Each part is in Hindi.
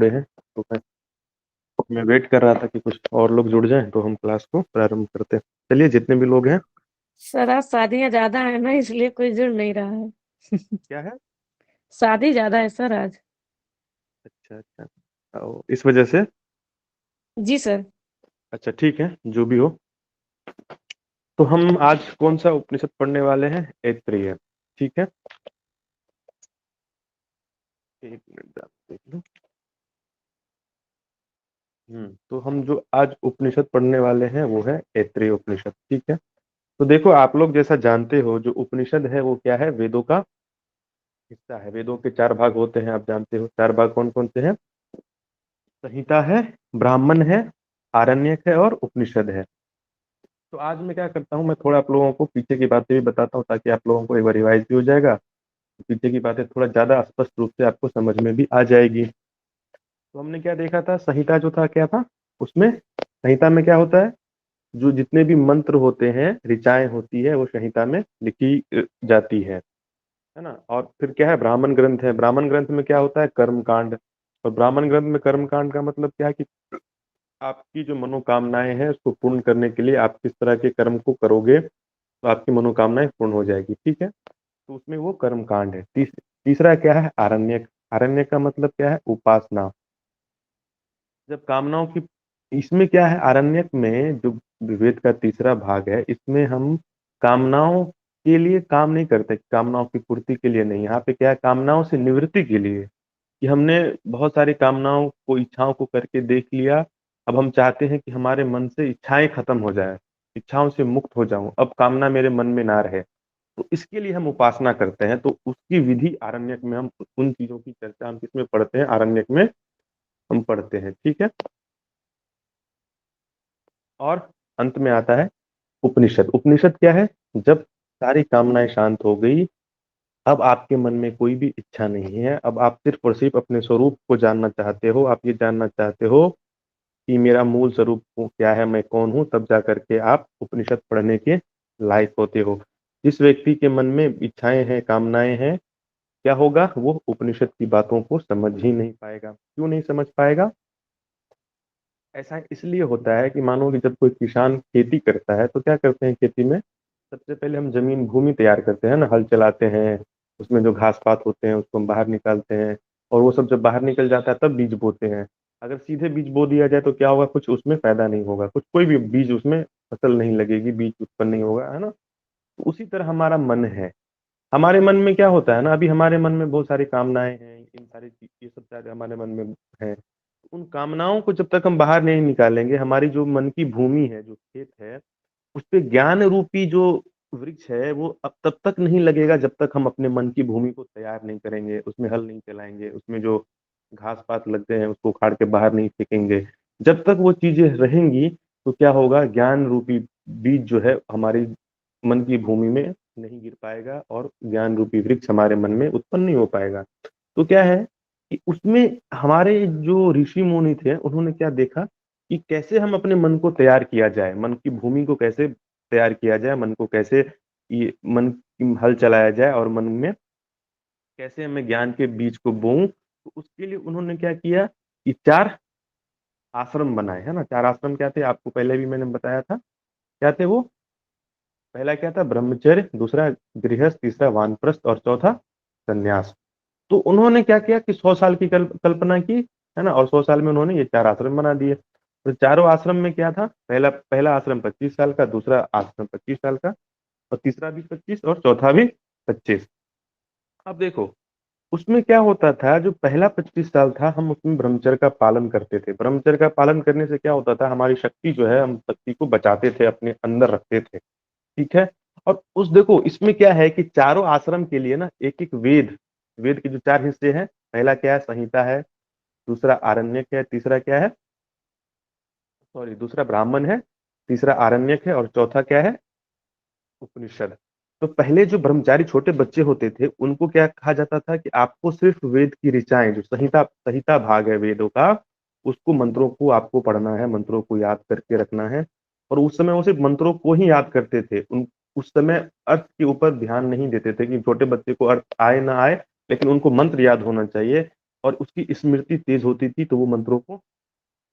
जुड़े हैं। तो मैं वेट कर रहा था कि कुछ और लोग जुड़ जाएं तो हम क्लास को प्रारंभ करते हैं। चलिए, जितने भी लोग हैं। सर आज शादियां ज्यादा है ना, इसलिए कोई जुड़ नहीं रहा है। क्या है? शादी ज्यादा है सर आज। अच्छा अच्छा। इस वजह से। जी सर। अच्छा, ठीक है, जो भी हो। तो हम आज कौन सा उपनिषद पढ़ने वाले हैं? ऐत्रेय। ठीक है, एक मिनट आप देख लो। तो हम जो आज उपनिषद पढ़ने वाले हैं वो है ऐत्रेय उपनिषद। ठीक है। तो देखो, आप लोग जैसा जानते हो, जो उपनिषद है वो क्या है? वेदों का हिस्सा है। वेदों के चार भाग होते हैं, आप जानते हो। चार भाग कौन कौन से हैं? संहिता है, ब्राह्मण है, आरण्यक है और उपनिषद है। तो आज मैं क्या करता हूँ, मैं थोड़ा आप लोगों को पीछे की बातें भी बताता हूँ ताकि आप लोगों को एक बार रिवाइज भी हो जाएगा। पीछे की बातें थोड़ा ज्यादा स्पष्ट रूप से आपको समझ में भी आ जाएगी। तो हमने क्या देखा था? संहिता जो था क्या था उसमें? संहिता में क्या होता है? जो जितने भी मंत्र होते हैं, ऋचाएं होती है, वो संहिता में लिखी जाती है ना। और फिर क्या है? ब्राह्मण ग्रंथ है। ब्राह्मण ग्रंथ में क्या होता है? कर्म कांड। और ब्राह्मण ग्रंथ में कर्म कांड का मतलब क्या है कि आपकी जो मनोकामनाएं हैं उसको पूर्ण करने के लिए आप किस तरह के कर्म को करोगे तो आपकी मनोकामनाएं पूर्ण हो जाएगी। ठीक है, तो उसमें वो कर्म कांड है। तीसरा क्या है? आरण्यक। आरण्यक का मतलब क्या है? उपासना। जब कामनाओं की, इसमें क्या है? आरण्यक में जो वेद का तीसरा भाग है, इसमें हम कामनाओं के लिए काम नहीं करते, कामनाओं की पूर्ति के लिए नहीं। यहाँ पे क्या है? कामनाओं से निवृत्ति के लिए, कि हमने बहुत सारी कामनाओं को, इच्छाओं को करके देख लिया। अब हम चाहते हैं कि हमारे मन से इच्छाएं खत्म हो जाए, इच्छाओं से मुक्त हो जाऊं, अब कामना मेरे मन में ना रहे। तो इसके लिए हम उपासना करते हैं। तो उसकी विधि आरण्यक में, हम उन चीजों की चर्चा हम किसमें पढ़ते हैं? आरण्यक में हम पढ़ते हैं। ठीक है। और अंत में आता है उपनिषद। उपनिषद क्या है? जब सारी कामनाएं शांत हो गई, अब आपके मन में कोई भी इच्छा नहीं है, अब आप सिर्फ और सिर्फ अपने स्वरूप को जानना चाहते हो। आप ये जानना चाहते हो कि मेरा मूल स्वरूप क्या है, मैं कौन हूं, तब जा करके आप उपनिषद पढ़ने के लायक होते हो। जिस व्यक्ति के मन में इच्छाएं हैं, कामनाएं हैं, क्या होगा? वो उपनिषद की बातों को समझ ही नहीं पाएगा। क्यों नहीं समझ पाएगा? ऐसा इसलिए होता है कि मानो कि जब कोई किसान खेती करता है तो क्या करते हैं? खेती में सबसे पहले हम जमीन, भूमि तैयार करते हैं ना, हल चलाते हैं, उसमें जो घास पात होते हैं उसको हम बाहर निकालते हैं, और वो सब जब बाहर निकल जाता है तब बीज बोते हैं। अगर सीधे बीज बो दिया जाए तो क्या होगा? कुछ उसमें फायदा नहीं होगा, कुछ कोई भी बीज उसमें फसल नहीं लगेगी, बीज उत्पन्न नहीं होगा, है ना। तो उसी तरह हमारा मन है। हमारे मन में क्या होता है ना, अभी हमारे मन में बहुत सारी कामनाएं हैं, इन सारी चीज, ये सब सारे हमारे मन में है। उन कामनाओं को जब तक हम बाहर नहीं निकालेंगे, हमारी जो मन की भूमि है, जो खेत है, उस पे ज्ञान रूपी जो वृक्ष है वो अब तब तक नहीं लगेगा जब तक हम अपने मन की भूमि को तैयार नहीं करेंगे, उसमें हल नहीं चलाएंगे, उसमें जो घास पात लगते हैं उसको उखाड़ के बाहर नहीं फेंकेंगे। जब तक वो चीजें रहेंगी तो क्या होगा? ज्ञान रूपी बीज जो है हमारी मन की भूमि में नहीं गिर पाएगा और ज्ञान रूपी वृक्ष हमारे मन में उत्पन्न नहीं हो पाएगा। तो क्या है कि उसमें हमारे जो ऋषि मुनि थे उन्होंने क्या देखा कि कैसे हम अपने मन को तैयार किया जाए, मन की भूमि को कैसे तैयार किया जाए, मन को कैसे, ये मन की हल चलाया जाए और मन में कैसे मैं ज्ञान के बीज को बोऊं। तो उसके लिए उन्होंने क्या किया कि चार आश्रम बनाए, है ना। चार आश्रम क्या थे? आपको पहले भी मैंने बताया था। क्या थे वो? पहला क्या था? ब्रह्मचर्य, दूसरा गृहस्थ, तीसरा वानप्रस्थ और चौथा संन्यास। तो उन्होंने क्या किया कि 100 साल की कल्पना की, है ना, और 100 साल में उन्होंने ये चार आश्रम बना दिए। तो चारों आश्रम में क्या था? पहला पहला आश्रम 25 साल का, दूसरा आश्रम 25 साल का, और तीसरा भी 25 और चौथा भी 25। अब देखो, उसमें क्या होता था, जो पहला 25 साल था हम उसमें ब्रह्मचर्य का पालन करते थे। ब्रह्मचर्य का पालन करने से क्या होता था? हमारी शक्ति जो है, हम शक्ति को बचाते थे, अपने अंदर रखते थे। ठीक है। और उस देखो, इसमें क्या है कि चारों आश्रम के लिए ना एक एक वेद, वेद के जो चार हिस्से हैं, पहला क्या है? संहिता है, दूसरा आरण्यक है, तीसरा क्या है? सॉरी, दूसरा ब्राह्मण है, तीसरा आरण्यक है और चौथा क्या है? उपनिषद। तो पहले जो ब्रह्मचारी छोटे बच्चे होते थे उनको क्या कहा जाता था कि आपको सिर्फ वेद की ऋचाएं, जो संहिता संहिता भाग है वेदों का, उसको, मंत्रों को आपको पढ़ना है, मंत्रों को याद करके रखना है। और उस समय वो सिर्फ मंत्रों को ही याद करते थे, उन उस समय अर्थ के ऊपर ध्यान नहीं देते थे कि छोटे बच्चे को अर्थ आए ना आए, लेकिन उनको मंत्र याद होना चाहिए। और उसकी स्मृति तेज होती थी तो वो मंत्रों को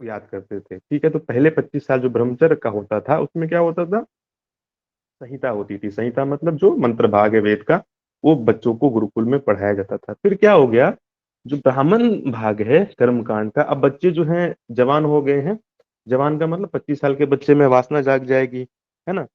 याद करते थे। ठीक है, तो पहले 25 साल जो ब्रह्मचर्य का होता था उसमें क्या होता था, संहिता होती थी। संहिता मतलब जो मंत्र भाग है वेद का, वो बच्चों को गुरुकुल में पढ़ाया जाता था। फिर क्या हो गया, जो ब्राह्मण भाग है कर्म कांड का, अब बच्चे जो हैं जवान हो गए हैं। जवान का मतलब 25 साल के बच्चे में वासना जाग जाएगी, है ना।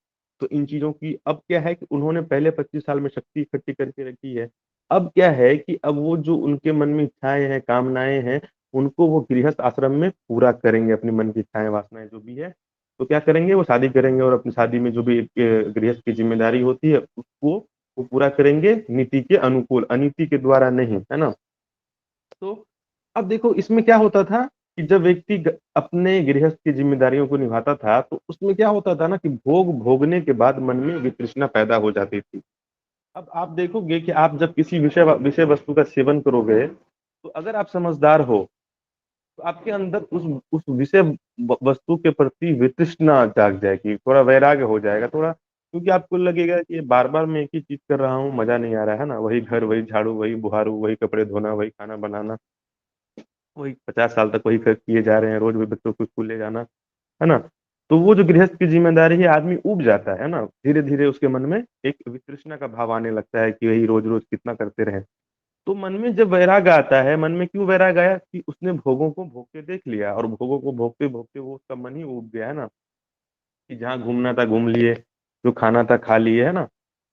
तो इन चीजों की अब क्या है कि उन्होंने पहले 25 साल में शक्ति इकट्ठी करके रखी है। अब क्या है कि अब वो जो उनके मन में इच्छाएं हैं, कामनाएं हैं, उनको वो गृहस्थ आश्रम में पूरा करेंगे। अपनी मन की इच्छाएं, वासनाएं जो भी है, तो क्या करेंगे, वो शादी करेंगे और अपनी शादी में जो भी एक गृहस्थ की जिम्मेदारी होती है उसको वो पूरा करेंगे, नीति के अनुकूल, अनीति के द्वारा नहीं, है ना। तो अब देखो इसमें क्या होता था कि जब व्यक्ति अपने गृहस्थ की जिम्मेदारियों को निभाता था तो उसमें क्या होता था ना कि भोग भोगने के बाद मन में वितृष्णा पैदा हो जाती थी। अब आप देखोगे कि आप जब किसी विषय विषय वस्तु का सेवन करोगे, तो अगर आप समझदार हो तो आपके अंदर उस विषय वस्तु के प्रति वितृष्णा जाग जाएगी, थोड़ा वैराग्य हो जाएगा थोड़ा, क्योंकि आपको लगेगा कि बार बार मैं एक ही चीज कर रहा हूँ, मजा नहीं आ रहा है ना, वही घर, वही झाड़ू, वही बुहारू, वही कपड़े धोना, वही खाना बनाना, वही 50 साल तक वही किए जा रहे हैं, रोज वही बच्चों को स्कूल ले जाना, है ना। तो वो जो गृहस्थ की जिम्मेदारी है, आदमी ऊब जाता है ना, धीरे धीरे उसके मन में एक वितृष्णा का भाव आने लगता है कि वही रोज रोज कितना करते रहे। तो मन में जब वैराग आता है, मन में क्यों वैराग आया कि उसने भोगों को भोग के देख लिया, और भोगों को भोगते भोगते वो उसका मन ही उब गया, है ना, कि जहाँ घूमना था घूम लिए, जो खाना था खा लिए, है ना।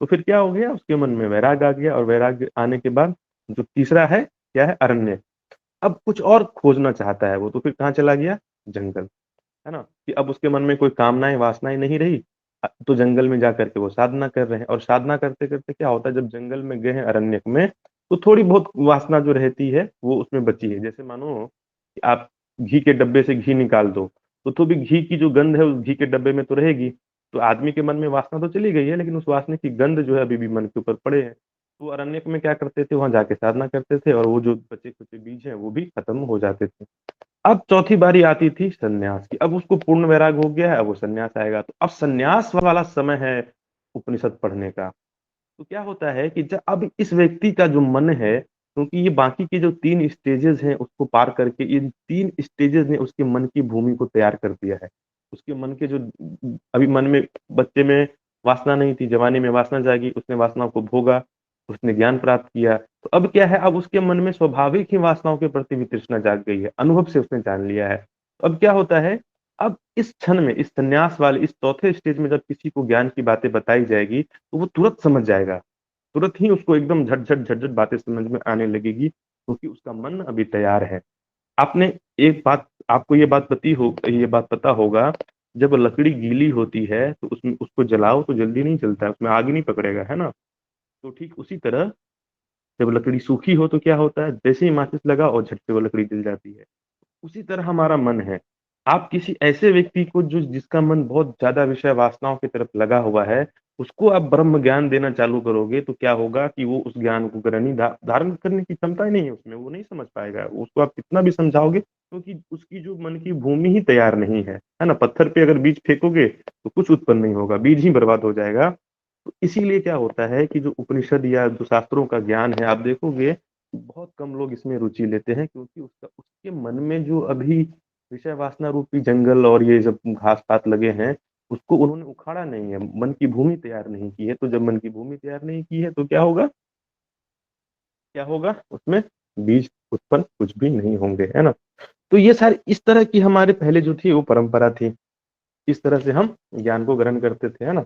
तो फिर क्या हो गया, उसके मन में वैराग आ गया, और वैराग आने के बाद जो तीसरा है क्या है, अरण्य। अब कुछ और खोजना चाहता है वो, तो फिर कहाँ चला गया, जंगल, है ना। कि अब उसके मन में कोई कामनाएं वासनाएं नहीं रही, तो जंगल में जा करके वो साधना कर रहे हैं, और साधना करते करते क्या होता है, जब जंगल में गए हैं अरण्यक में, तो थोड़ी बहुत वासना जो रहती है वो उसमें बची है। जैसे मानो कि आप घी के डब्बे से घी निकाल दो, तो भी घी की जो गंध है उस घी के डब्बे में तो रहेगी। तो आदमी के मन में वासना तो चली गई है, लेकिन उस वासना की गंध जो है अभी भी मन के ऊपर पड़े है। तो अरण्यक में क्या करते थे, वहां जाके साधना करते थे, और वो जो बचे कुचे बीज हैं वो भी खत्म हो जाते थे। अब चौथी बारी आती थी सन्यास की। अब उसको पूर्ण वैराग हो गया है, अब वो सन्यास आएगा, तो अब सन्यास वाला समय है उपनिषद पढ़ने का। तो क्या होता है कि जब अब इस व्यक्ति का जो मन है, क्योंकि ये बाकी के जो 3 स्टेजेस हैं उसको पार करके, इन 3 स्टेजेस ने उसके मन की भूमि को तैयार कर दिया है। उसके मन के जो अभी मन में, बच्चे में वासना नहीं थी, जवानी में वासना जागी, उसने वासनाओं को भोगा, उसने ज्ञान प्राप्त किया, तो अब क्या है, अब उसके मन में स्वाभाविक ही वासनाओं के प्रति वितृष्णा जाग गई है, अनुभव से उसने जान लिया है। तो अब क्या होता है, अब इस क्षण में, इस संन्यास वाले इस चौथे स्टेज में जब किसी को ज्ञान की बातें बताई जाएगी, तो वो तुरंत समझ जाएगा, तुरंत ही उसको एकदम झटझट झटझट बातें समझ में आने लगेगी, क्योंकि उसका मन अभी तैयार है। आपने एक बात, आपको ये बात पता होगा, जब लकड़ी गीली होती है तो उसमें उसको जलाओ तो जल्दी नहीं जलता है, उसमें आग नहीं पकड़ेगा, है ना। तो ठीक उसी तरह जब लकड़ी सूखी हो तो क्या होता है, जैसे ही माचिस लगा और झट से वो लकड़ी जल जाती है। उसी तरह हमारा मन है। आप किसी ऐसे व्यक्ति को जो जिसका मन बहुत ज्यादा विषय वासनाओं की तरफ लगा हुआ है, उसको आप ब्रह्म ज्ञान देना चालू करोगे, तो क्या होगा कि वो उस ज्ञान को ग्रहणी धारण करने की क्षमता ही नहीं है उसमें, वो नहीं समझ पाएगा। उसको आप कितना भी समझाओगे, क्योंकि उसकी जो मन की भूमि ही तैयार नहीं है ना। पत्थर पे अगर बीज फेंकोगे तो कुछ उत्पन्न नहीं होगा, बीज ही बर्बाद हो जाएगा। तो इसीलिए क्या होता है कि जो उपनिषद या जो शास्त्रों का ज्ञान है, आप देखोगे बहुत कम लोग इसमें रुचि लेते हैं, क्योंकि उसका उसके मन में जो अभी विषय वासना रूपी जंगल और ये जब घास पात लगे हैं, उसको उन्होंने उखाड़ा नहीं है, मन की भूमि तैयार नहीं की है। तो जब मन की भूमि तैयार नहीं की है तो क्या होगा, क्या होगा उसमें, बीज उत्पन्न कुछ भी नहीं होंगे, है ना। तो ये सारी इस तरह की हमारे पहले जो थी वो परंपरा थी, इस तरह से हम ज्ञान को ग्रहण करते थे, है ना।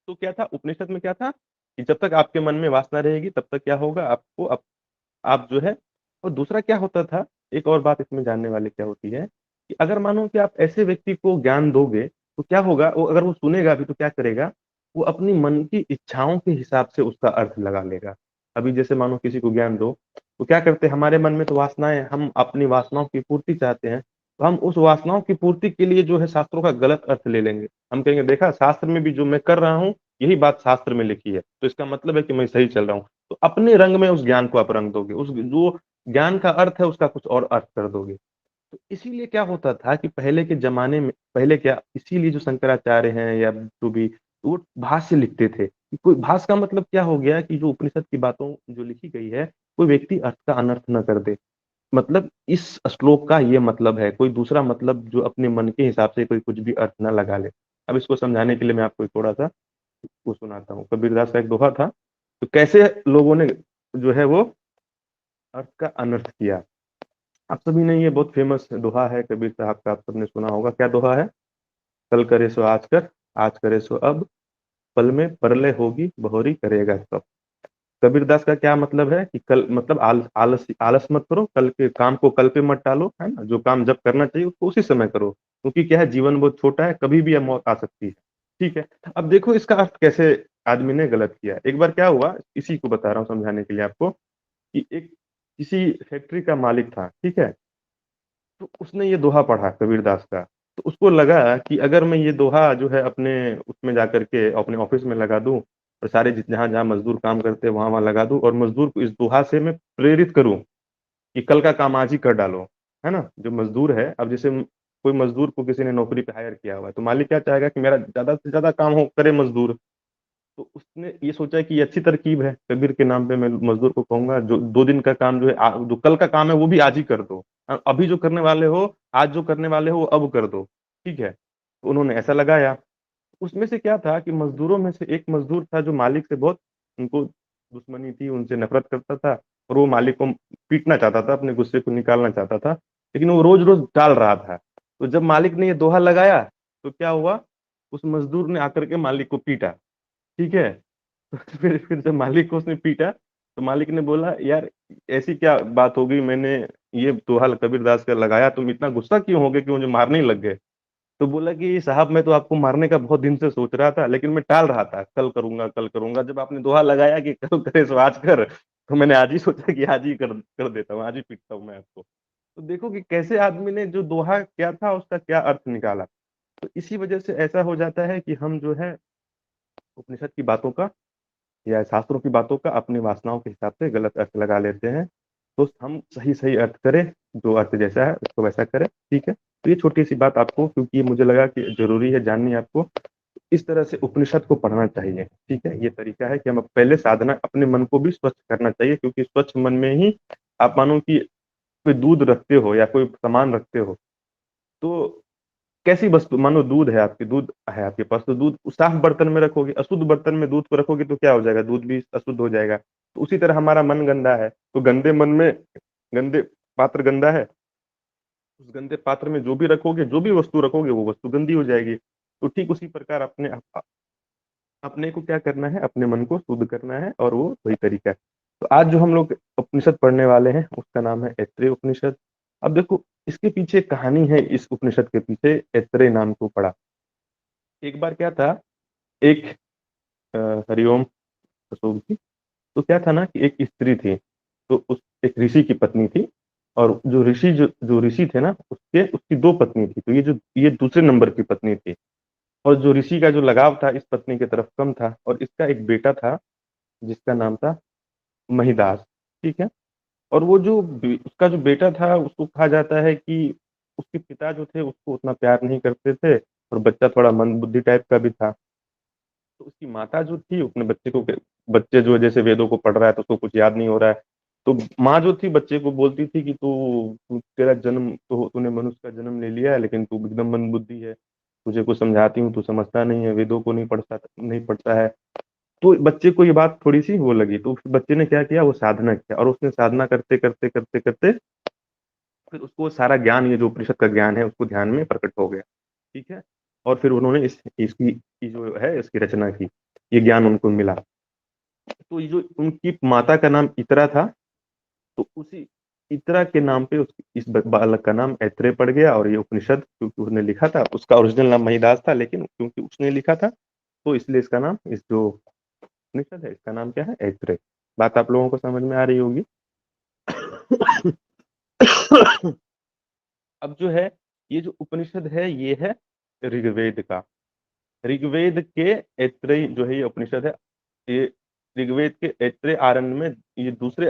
तो क्या था उपनिषद में, क्या था कि जब तक आपके मन में वासना रहेगी तब तक क्या होगा, आपको आप जो है। और दूसरा क्या होता था, एक और बात इसमें जानने वाली क्या होती है, कि अगर मानो कि आप ऐसे व्यक्ति को ज्ञान दोगे तो क्या होगा, वो अगर वो सुनेगा भी तो क्या करेगा, वो अपनी मन की इच्छाओं के हिसाब से उसका अर्थ लगा लेगा। अभी जैसे मानो किसी को ज्ञान दो, तो क्या करते हैं, हमारे मन में तो वासनाएं, हम अपनी वासनाओं की पूर्ति चाहते हैं, तो हम उस वासनाओं की पूर्ति के लिए जो है शास्त्रों का गलत अर्थ ले लेंगे। हम कहेंगे देखा शास्त्र में भी जो मैं कर रहा हूँ यही बात शास्त्र में लिखी है, तो इसका मतलब है कि मैं सही चल रहा हूँ। तो अपने रंग में उस ज्ञान को आप रंग दोगे, उस जो ज्ञान का अर्थ है उसका कुछ और अर्थ कर दोगे। तो इसीलिए क्या होता था कि पहले के जमाने में, पहले क्या, इसीलिए जो शंकराचार्य हैं या जो भी तो वो भाष्य लिखते थे कि कोई भाष्य का मतलब क्या हो गया कि जो उपनिषद की बातों जो लिखी गई है, कोई व्यक्ति अर्थ का अनर्थ न कर दे। मतलब इस श्लोक का ये मतलब है, कोई दूसरा मतलब जो अपने मन के हिसाब से कोई कुछ भी अर्थ ना लगा ले। अब इसको समझाने के लिए मैं आपको थोड़ा सा वो सुनाता हूँ। कबीरदास का एक दोहा था, तो कैसे लोगों ने जो है वो अर्थ का अनर्थ किया। आप सभी ने, ये बहुत फेमस दोहा है कबीर साहब का, आप सबने सुना होगा। क्या दोहा है? कल करे सो आज कर, आज करे सो अब, पल में परलय होगी बहुरी करेगा सब। कबीरदास का क्या मतलब है कि कल मतलब आलस आलस मत करो, कल के काम को कल पे मत टालो, है ना। जो काम जब करना चाहिए उसको उसी समय करो, क्योंकि क्या है, जीवन बहुत छोटा है, कभी भी यह मौत आ सकती है। ठीक है। अब देखो इसका अर्थ कैसे आदमी ने गलत किया। एक बार क्या हुआ, इसी को बता रहा हूँ समझाने के लिए आपको, कि एक किसी फैक्ट्री का मालिक था, ठीक है। तो उसने ये दोहा पढ़ा कबीरदास का, तो उसको लगा कि अगर मैं ये दोहा जो है अपने उसमें जाकर के अपने ऑफिस में लगा दूं, और सारे जहाँ जहाँ मजदूर काम करते हैं वहां वहां लगा दूं, और मजदूर को इस दोहा से मैं प्रेरित करूं कि कल का काम आज ही कर डालो, है ना। जो मजदूर है, अब जैसे कोई मजदूर को किसी ने नौकरी पे हायर किया हुआ है, तो मालिक क्या चाहेगा कि मेरा ज्यादा से ज्यादा काम हो करे मजदूर। तो उसने ये सोचा कि ये अच्छी तरकीब है, कबीर के नाम पे मैं मजदूर को कहूंगा जो 2 दिन का काम जो है जो कल का काम है वो भी आज ही कर दो। अभी जो करने वाले हो, आज जो करने वाले हो वो अब कर दो। ठीक है, तो उन्होंने ऐसा लगाया। उसमें से क्या था कि मजदूरों में से एक मजदूर था जो मालिक से बहुत, उनको दुश्मनी थी, उनसे नफरत करता था, और वो मालिक को पीटना चाहता था, अपने गुस्से को निकालना चाहता था, लेकिन वो रोज रोज टाल रहा था। तो जब मालिक ने ये दोहा लगाया, तो क्या हुआ, उस मजदूर ने आकर के मालिक को पीटा। ठीक है। तो फिर जब मालिक को उसने पीटा, तो मालिक ने बोला, यार ऐसी क्या बात हो गई, मैंने ये दोहा कबीरदास का लगाया, तुम इतना गुस्सा क्यों हो गए कि मुझे मारने ही लग गए। तो बोला कि साहब मैं तो आपको मारने का बहुत दिन से सोच रहा था, लेकिन मैं टाल रहा था, कल करूंगा कल करूंगा। जब आपने दोहा लगाया कि कल करे सो आज कर, तो मैंने आज ही सोचा कि आज ही कर देता हूँ, आज ही पीटता हूँ मैं आपको। तो देखो कि कैसे आदमी ने जो दोहा क्या था उसका क्या अर्थ निकाला। तो इसी वजह से ऐसा हो जाता है कि हम जो है उपनिषद की बातों का या शास्त्रों की बातों का अपनी वासनाओं के हिसाब से गलत अर्थ लगा लेते हैं। तो हम सही सही अर्थ करें, जो अर्थ जैसा है उसको वैसा करें। ठीक है, तो ये छोटी सी बात आपको, क्योंकि मुझे लगा कि जरूरी है जाननी आपको। इस तरह से उपनिषद को पढ़ना चाहिए। ठीक है, ये तरीका है कि हम पहले साधना, अपने मन को भी स्वच्छ करना चाहिए, क्योंकि स्वच्छ मन में ही आप मानो कि कोई दूध रखते हो या कोई सामान रखते हो, तो कैसी वस्तु, मानो दूध है आपके, दूध है आपके पास, तो दूध साफ बर्तन में रखोगे, अशुद्ध बर्तन में दूध को रखोगे तो क्या हो जाएगा, दूध भी अशुद्ध हो जाएगा। तो उसी तरह हमारा मन गंदा है, तो गंदे मन में गंदे पात्र गंदा है, उस गंदे पात्र में जो भी रखोगे, जो भी वस्तु रखोगे, वो वस्तु गंदी हो जाएगी। तो ठीक उसी प्रकार अपने को क्या करना है, अपने मन को शुद्ध करना है, और वो वही तरीका है। तो आज जो हम लोग उपनिषद पढ़ने वाले हैं उसका नाम है ऐत्रेय उपनिषद। अब देखो इसके पीछे एक कहानी है, इस उपनिषद के पीछे ऐत्रेय नाम को पड़ा। एक बार क्या था, एक हरिओम अशोक जी। तो क्या था ना कि एक स्त्री थी, तो उस एक ऋषि की पत्नी थी, और जो ऋषि जो जो ऋषि थे ना, उसके उसकी 2 पत्नी थी, तो ये दूसरे नंबर की पत्नी थी। और जो ऋषि का जो लगाव था इस पत्नी की तरफ कम था, और इसका एक बेटा था जिसका नाम था महिदास। ठीक है। और वो जो उसका जो बेटा था, उसको कहा जाता है कि उसके पिता जो थे उसको उतना प्यार नहीं करते थे, और बच्चा थोड़ा मंदबुद्धि टाइप का भी था। तो उसकी माता जो थी अपने बच्चे को, बच्चे जो है जैसे वेदों को पढ़ रहा है तो उसको कुछ याद नहीं हो रहा है, तो माँ जो थी बच्चे को बोलती थी कि तेरा जन्म तो, तूने मनुष्य का जन्म ले लिया है, लेकिन तू एकदम मंदबुद्धि है, तुझे कुछ समझाती हूँ, तू समझता नहीं है, वेदों को नहीं पढ़ता है। तो बच्चे को ये बात थोड़ी सी वो लगी, तो फिर बच्चे ने क्या किया, वो साधना किया, और उसने साधना करते करते करते करते फिर उसको सारा ज्ञान, ये जो उपनिषद का ज्ञान है उसको ध्यान में प्रकट हो गया। ठीक है। और फिर उन्होंने इसकी जो है इसकी रचना की, ये ज्ञान उनको मिला। तो ये जो उनकी माता का नाम इतरा था, तो उसी इतरा के नाम पे इस बालक का नाम ऐत्रेय पड़ गया। और ये उपनिषद क्योंकि उसने लिखा था, उसका ओरिजिनल नाम महिदास था, लेकिन क्योंकि उसने लिखा था तो इसलिए इसका नाम, इस जो उपनिषद है इसका नाम क्या है, ऐत्रेय। बात आप लोगों को समझ में आ रही होगी। अब जो है ये जो उपनिषद है ये है ऋग्वेद का। ऋग्वेद के ऐत्रेय जो है ये उपनिषद है, ये ऋग्वेद के ऐत्रेय आरण्य में, ये दूसरे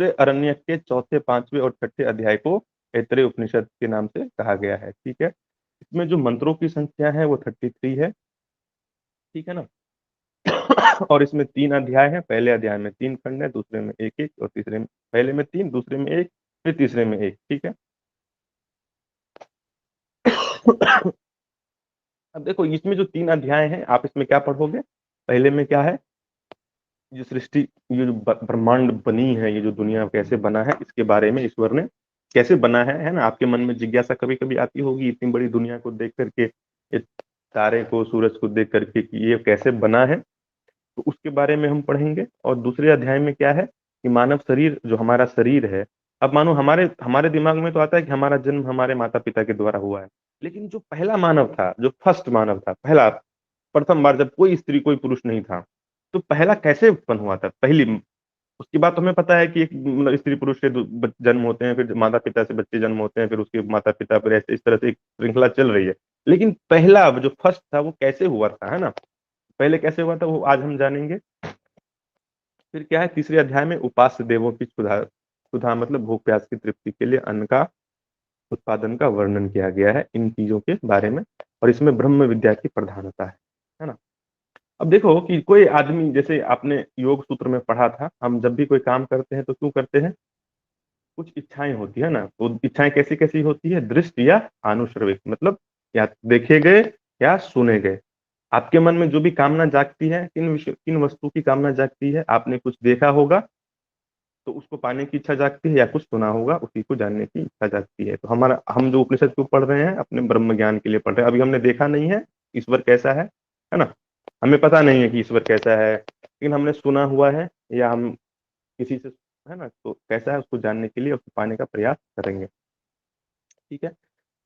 अरण्य के चौथे, पांचवें और छठे अध्याय को ऐत्रेय उपनिषद के नाम से कहा गया है। ठीक है। इसमें जो मंत्रों की संख्या है वो 33 है। ठीक है ना। और इसमें 3 अध्याय हैं, पहले अध्याय में 3 खंड है, दूसरे में 1-1 और तीसरे में, पहले में 3, दूसरे में 1, फिर तीसरे में 1, ठीक है। अब देखो इसमें जो 3 अध्याय हैं, आप इसमें क्या पढ़ोगे? पहले में क्या है? ये सृष्टि, ये जो ब्रह्मांड बनी है, ये जो दुनिया कैसे बना है, इसके बारे में ईश्वर ने कैसे बना है ना। आपके मन में जिज्ञासा कभी कभी आती होगी इतनी बड़ी दुनिया को देख करके, ये तारे को, सूरज को देख करके कि ये कैसे बना है, तो उसके बारे में हम पढ़ेंगे। और दूसरे अध्याय में क्या है कि मानव शरीर, जो हमारा शरीर है, अब मानो हमारे हमारे दिमाग में तो आता है कि हमारा जन्म हमारे माता पिता के द्वारा हुआ है, लेकिन जो पहला मानव था, जो फर्स्ट मानव था, पहला, प्रथम बार जब कोई स्त्री कोई पुरुष नहीं था, तो पहला कैसे उत्पन्न हुआ था पहली। उसकी बात तो हमें पता है कि एक मतलब स्त्री पुरुष से जन्म होते हैं, फिर माता पिता से बच्चे जन्म होते हैं, फिर उसके माता पिता, फिर ऐसे इस तरह से एक श्रृंखला चल रही है। लेकिन पहला जो फर्स्ट था वो कैसे हुआ था, है ना, पहले कैसे हुआ था वो आज हम जानेंगे। फिर क्या है, तीसरे अध्याय में उपास्य देवों की सुधा, सुधा मतलब भूख प्यास की तृप्ति के लिए अन्न का उत्पादन का वर्णन किया गया है, इन चीजों के बारे में। और इसमें ब्रह्म विद्या की प्रधानता है ना। अब देखो कि कोई आदमी, जैसे आपने योग सूत्र में पढ़ा था, हम जब भी कोई काम करते हैं तो क्यों करते हैं? कुछ इच्छाएं होती है ना, तो इच्छाएं कैसी कैसी होती है? दृष्टि या आनुश्रविक, मतलब या देखे गए या सुने गए। आपके मन में जो भी कामना जागती है, किन विषय, किन वस्तु की कामना जागती है? आपने कुछ देखा होगा तो उसको पाने की इच्छा जागती है, या कुछ सुना होगा उसी को जानने की इच्छा जागती है। तो हमारा, हम जो उपनिषद को पढ़ रहे हैं अपने ब्रह्म ज्ञान के लिए पढ़ रहे हैं। अभी हमने देखा नहीं है ईश्वर कैसा है ना, हमें पता नहीं है कि ईश्वर कैसा है, लेकिन हमने सुना हुआ है, या हम किसी से, है ना, तो कैसा है उसको जानने के लिए, उसको पाने का प्रयास करेंगे। ठीक है।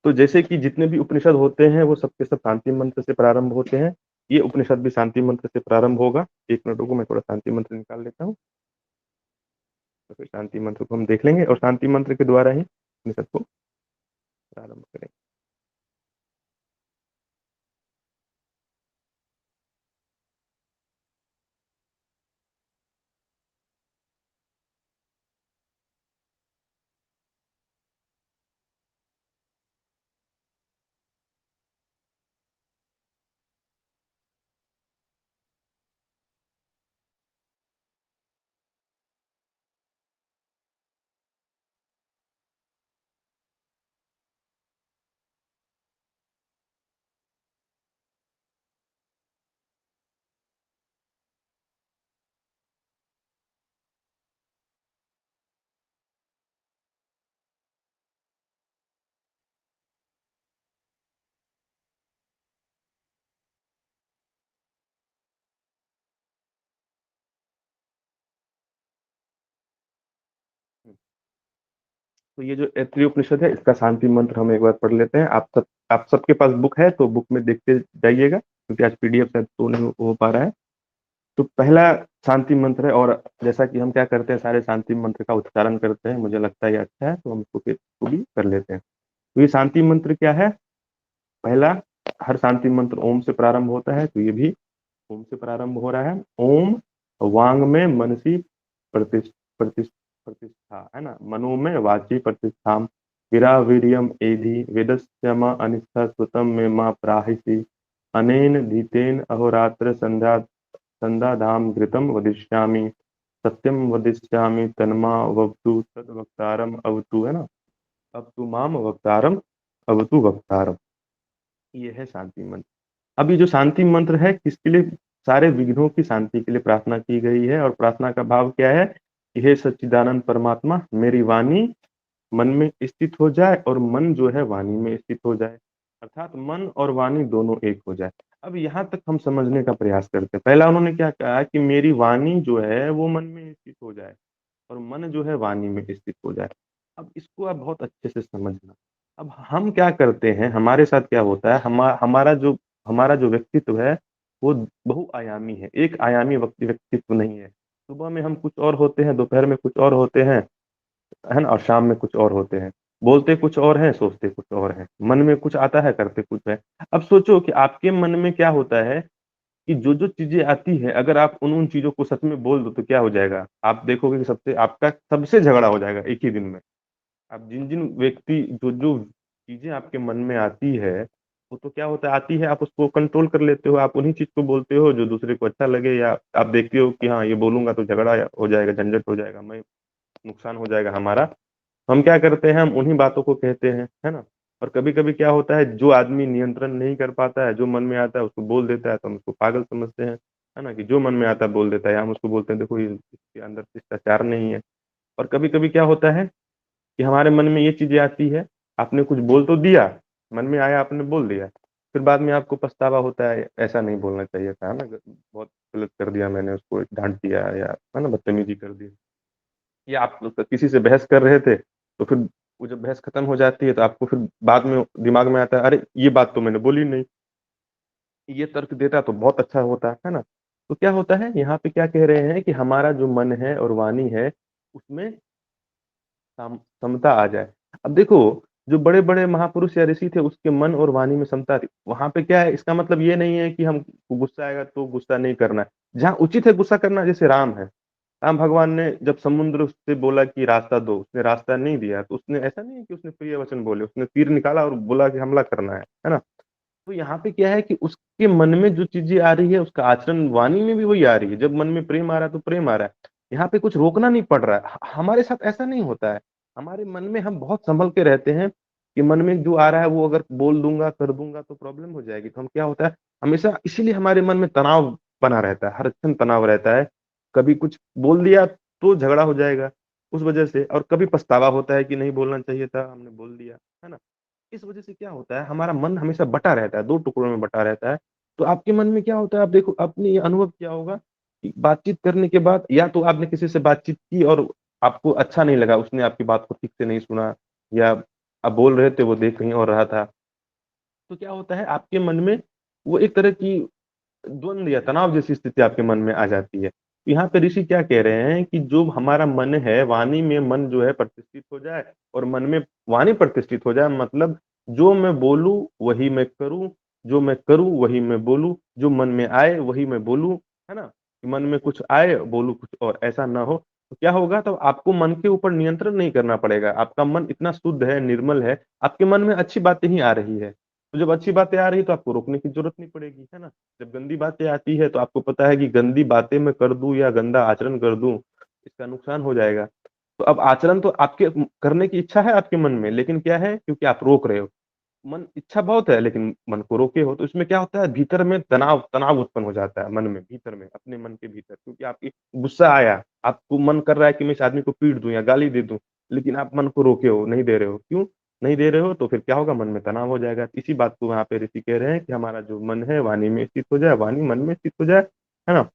तो जैसे कि जितने भी उपनिषद होते हैं वो सबके सब शांति मंत्र से प्रारंभ होते हैं। ये उपनिषद भी शांति मंत्र से प्रारंभ होगा। 1 मिनट रुको, मैं थोड़ा शांति मंत्र निकाल लेता हूँ, तो फिर शांति मंत्र को हम देख लेंगे और शांति मंत्र के द्वारा ही उपनिषद को प्रारंभ करेंगे। तो ये जो ऐत्रेय उपनिषद है, इसका शांति मंत्र हम एक बार पढ़ लेते हैं। आप सबके पास बुक है तो बुक में देखते जाइएगा, क्योंकि आज पीडीएफ शायद तो नहीं हो पा रहा है। तो पहला शांति मंत्र है, और जैसा कि हम क्या करते हैं, सारे शांति मंत्र का उच्चारण करते हैं, मुझे लगता है ये अच्छा है, तो हम इसको फिर इसको भी कर लेते हैं। तो ये शांति मंत्र क्या है? पहला, हर शांति मंत्र ओम से प्रारंभ होता है, तो ये भी ओम से प्रारंभ हो रहा है। ओम वांग में मनसी प्रतिष्ठा, है ना, मनो में वाची प्रतिष्ठा, वीरा वीर्यम एधि वेदस्य म अनिष्ठा श्रुतम में माँ प्राहिषि, अनेन धीतेन अहोरात्र संध्या संध्या धाम घृतम वदिष्यामि, सत्यम वदिष्यामि तन्मा वक्तु तद्वक्तारम अवतु, है ना, अब तू माम वक्तारम अवतु वक्तारम। ये है शांति मंत्र। अब ये जो शांति मंत्र है किसके लिए? सारे विघ्नों की शांति के लिए प्रार्थना की गई है। और प्रार्थना का भाव क्या है कि हे सच्चिदानंद परमात्मा, मेरी वाणी मन में स्थित हो जाए और मन जो है वाणी में स्थित हो जाए, अर्थात मन और वाणी दोनों एक हो जाए। अब यहाँ तक हम समझने का प्रयास करते हैं। पहला उन्होंने क्या कहा कि मेरी वाणी जो है वो मन में स्थित हो जाए और मन जो है वाणी में स्थित हो जाए। अब इसको आप बहुत अच्छे से समझना। अब हम क्या करते हैं, हमारे साथ क्या होता है, हमारा जो व्यक्तित्व है वो बहुआयामी है, एक आयामी व्यक्तित्व नहीं है। सुबह में हम कुछ और होते हैं, दोपहर में कुछ और होते हैं, है ना, और शाम में कुछ और होते हैं। बोलते कुछ और हैं, सोचते कुछ और हैं, मन में कुछ आता है, करते कुछ है। अब सोचो कि आपके मन में क्या होता है कि जो जो चीजें आती है, अगर आप उन उन चीजों को सच में बोल दो तो क्या हो जाएगा? आप देखोगे कि सबसे आपका सबसे झगड़ा हो जाएगा एक ही दिन में। आप जिन जिन व्यक्ति, जो जो चीजें आपके मन में आती है, वो तो क्या होता है, आती है, आप उसको कंट्रोल कर लेते हो, आप उन्हीं चीज़ को बोलते हो जो दूसरे को अच्छा लगे, या आप देखते हो कि हाँ, ये बोलूँगा तो झगड़ा हो जाएगा, झंझट हो जाएगा, मैं नुकसान हो जाएगा हमारा। हम क्या करते हैं, हम उन्हीं बातों को कहते हैं, है ना? और कभी-कभी क्या होता है, जो आदमी नियंत्रण नहीं कर पाता है, जो मन में आता है उसको बोल देता है, तो हम उसको पागल समझते हैं, है ना? कि जो मन में आता है बोल देता है, या हम उसको बोलते हैं देखो ये इसके अंदर शिष्टाचार नहीं है। और कभी-कभी क्या होता है कि हमारे मन में ये चीज़ें आती है, आपने कुछ बोल तो दिया, मन में आया आपने बोल दिया, फिर बाद में आपको पछतावा होता है, ऐसा नहीं बोलना चाहिए था, है ना? बहुत गलत कर दिया मैंने उसको, डाँट दिया या है ना, बदतमीज़ी कर दी। या आप किसी से बहस कर रहे थे, तो फिर वो जब बहस खत्म हो जाती है, तो आपको फिर बाद में दिमाग में आता है, अरे! ये बात तो मैंने बोली नहीं, ये तर्क देता तो बहुत अच्छा होता, है ना? तो क्या होता है, यहाँ पे क्या कह रहे हैं कि हमारा जो मन है और वाणी है, उसमें समता आ जाए। अब देखो, जो बड़े-बड़े महापुरुष या ऋषि थे, उसके मन और वाणी में समता थी। वहाँ पे क्या है, इसका मतलब ये नहीं है कि हमको गुस्सा आएगा तो गुस्सा नहीं करना है। जहाँ उचित है गुस्सा करना, जैसे राम है। राम भगवान ने जब समुद्र से बोला कि रास्ता दो, उसने रास्ता नहीं दिया, तो उसने ऐसा नहीं है कि उसने प्रिय वचन बोले, उसने तीर निकाला और बोला कि हमला करना है ना? तो यहाँ पे क्या है कि उसके मन में जो चीज़ें आ रही है, उसका आचरण वाणी में भी वही आ रही है। जब मन में प्रेम आ रहा है, तो प्रेम आ रहा है। यहाँ पे कुछ रोकना नहीं पड़ रहा है। हमारे साथ ऐसा नहीं होता है। हमारे मन में हम बहुत सँभल के रहते हैं कि मन में जो आ रहा है, वो अगर बोल दूँगा, कर दूँगा, तो प्रॉब्लम हो जाएगी। तो हम क्या होता है, हमेशा इसीलिए हमारे मन में तनाव बना रहता है, हर क्षण तनाव रहता है। कभी कुछ बोल दिया, तो झगड़ा हो जाएगा, उस वजह से, और कभी पछतावा होता है कि नहीं बोलना चाहिए था, हमने बोल दिया, है ना? इस वजह से क्या होता है, हमारा मन हमेशा बँटा रहता है, 2 टुकड़ों में बँटा रहता है। तो आपके मन में क्या होता है, आप देखो, आपने ये अनुभव किया होगा कि बातचीत करने के बाद, या तो आपने किसी से बातचीत की और आपको अच्छा नहीं लगा, उसने आपकी बात को ठीक से नहीं सुना, या आप बोल रहे थे, वो देख कहीं और रहा था। तो क्या होता है, आपके मन में वो एक तरह की द्वंद या तनाव जैसी स्थिति आपके मन में आ जाती है। तो यहाँ पे ऋषि क्या कह रहे हैं कि जो हमारा मन है, वाणी में मन जो है प्रतिष्ठित हो जाए, और मन में वाणी प्रतिष्ठित हो जाए, मतलब जो मैं बोलूँ वही मैं करूँ, जो मैं करूँ वही मैं बोलूँ, जो मन में आए वही मैं बोलूँ, है ना? कि मन में कुछ आए, बोलूँ कुछ और, ऐसा ना हो। तो क्या होगा, तब आपको मन के ऊपर नियंत्रण नहीं करना पड़ेगा। आपका मन इतना शुद्ध है, निर्मल है, आपके मन में अच्छी बातें ही आ रही है। तो जब अच्छी बातें आ रही है, तो आपको रोकने की ज़रूरत नहीं पड़ेगी, है ना? जब गंदी बातें आती है, तो आपको पता है कि गंदी बातें मैं कर दूँ या गंदा आचरण कर दूँ, इसका नुकसान हो जाएगा। तो अब आचरण तो आपके करने की इच्छा है आपके मन में, लेकिन क्या है, क्योंकि आप रोक रहे हो। मन इच्छा बहुत है, लेकिन मन को रोके हो, तो इसमें क्या होता है, भीतर में तनाव तनाव उत्पन्न हो जाता है मन में, भीतर में, अपने मन के भीतर। क्योंकि आपकी गुस्सा आया, आपको मन कर रहा है कि मैं इस आदमी को पीट दूँ या गाली दे दूँ, लेकिन आप मन को रोके हो, नहीं दे रहे हो। क्यों नहीं दे रहे हो? तो फिर क्या होगा, मन में तनाव हो जाएगा। इसी बात को यहाँ पे ऋषि कह रहे हैं कि हमारा जो मन है, वाणी में स्थित हो जाए, वाणी मन में स्थित हो जाए, है ना?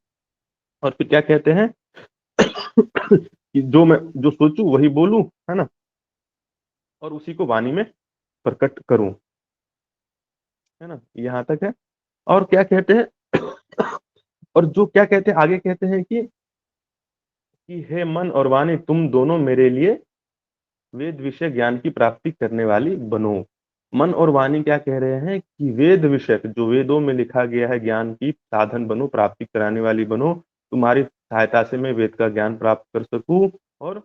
और फिर क्या कहते हैं कि जो सोचूँ वही बोलूँ, है ना? और उसी को वाणी में प्रकट करूँ, है ना? यहाँ तक है। और क्या कहते हैं और जो क्या कहते हैं, आगे कहते हैं कि हे मन और वाणी, तुम दोनों मेरे लिए वेद विषय ज्ञान की प्राप्ति करने वाली बनो। मन और वाणी क्या कह रहे हैं कि वेद विषय, जो वेदों में लिखा गया है, ज्ञान की साधन बनो, प्राप्ति कराने वाली बनो। तुम्हारी सहायता से मैं वेद का ज्ञान प्राप्त कर सकूँ, और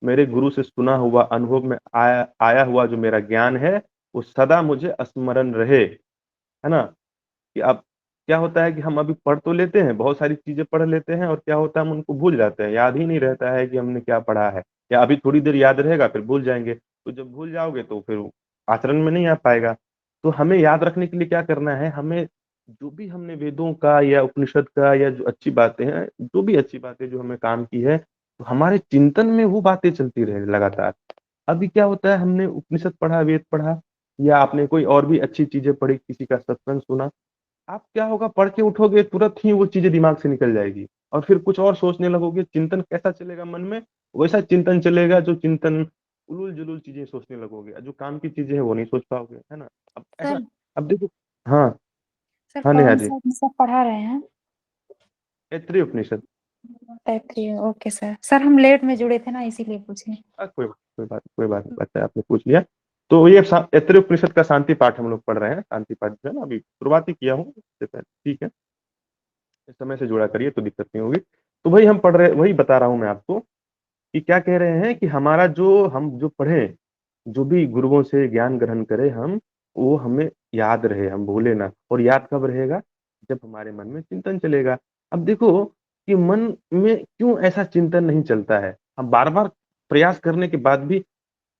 मेरे गुरु से सुना हुआ, अनुभव में आया आया हुआ जो मेरा ज्ञान है, वो सदा मुझे स्मरण रहे, है ना? कि अब क्या होता है कि हम अभी पढ़ तो लेते हैं, बहुत सारी चीज़ें पढ़ लेते हैं, और क्या होता है, हम उनको भूल जाते हैं, याद ही नहीं रहता है कि हमने क्या पढ़ा है, या अभी थोड़ी देर याद रहेगा, फिर भूल जाएँगे। तो जब भूल जाओगे, तो फिर आचरण में नहीं आ पाएगा। तो हमें याद रखने के लिए क्या करना है, हमें जो भी हमने वेदों का या उपनिषद का, या जो अच्छी बातें हैं, जो भी अच्छी बातें जो हमें काम की है, तो हमारे चिंतन में वो बातें चलती रहे लगातार। अभी क्या होता है, हमने उपनिषद पढ़ा, वेद पढ़ा, या आपने कोई और भी अच्छी चीज़ें पढ़ी, किसी का सत्संग सुना, आप क्या होगा, पढ़ के उठोगे, तुरंत ही वो चीज़ें दिमाग से निकल जाएगी, और फिर कुछ और सोचने लगोगे। चिंतन कैसा चलेगा मन में? वैसा चिंतन चलेगा, जो चिंतन उलूल-जुलूल चीज़ें सोचने लगोगे, जो काम की चीज़ें हैं वो नहीं सोच पाओगे, है ना? अब ऐसा, सर अब देखो। हाँ, सर हाँ नेहा कौन जी। सा सब पढ़ा रहे हैं? Taittiriya Upanishad. Taittiriya, okay sir. Sir हम लेट में जुड़े थे ना, इसीलिए पूछे। कोई बात नहीं, अच्छा आपने पूछ लिया। तो ये तैत्तिरीय उपनिषद का शांति पाठ हम लोग पढ़ रहे हैं। शांति पाठ जो है ना, अभी शुरुआत ही किया हूँ, इससे पहले, ठीक है? इस समय से जुड़ा करिए तो दिक्कत नहीं होगी। तो वही बता रहा हूँ मैं आपको कि क्या कह रहे हैं कि हम जो पढ़ें, जो भी गुरुओं से ज्ञान ग्रहण करें हम, वो हमें याद रहे, हम भूले ना। और याद कब रहेगा? जब हमारे मन में चिंतन चलेगा। अब देखो कि मन में क्यों ऐसा चिंतन नहीं चलता है? हम बार-बार प्रयास करने के बाद भी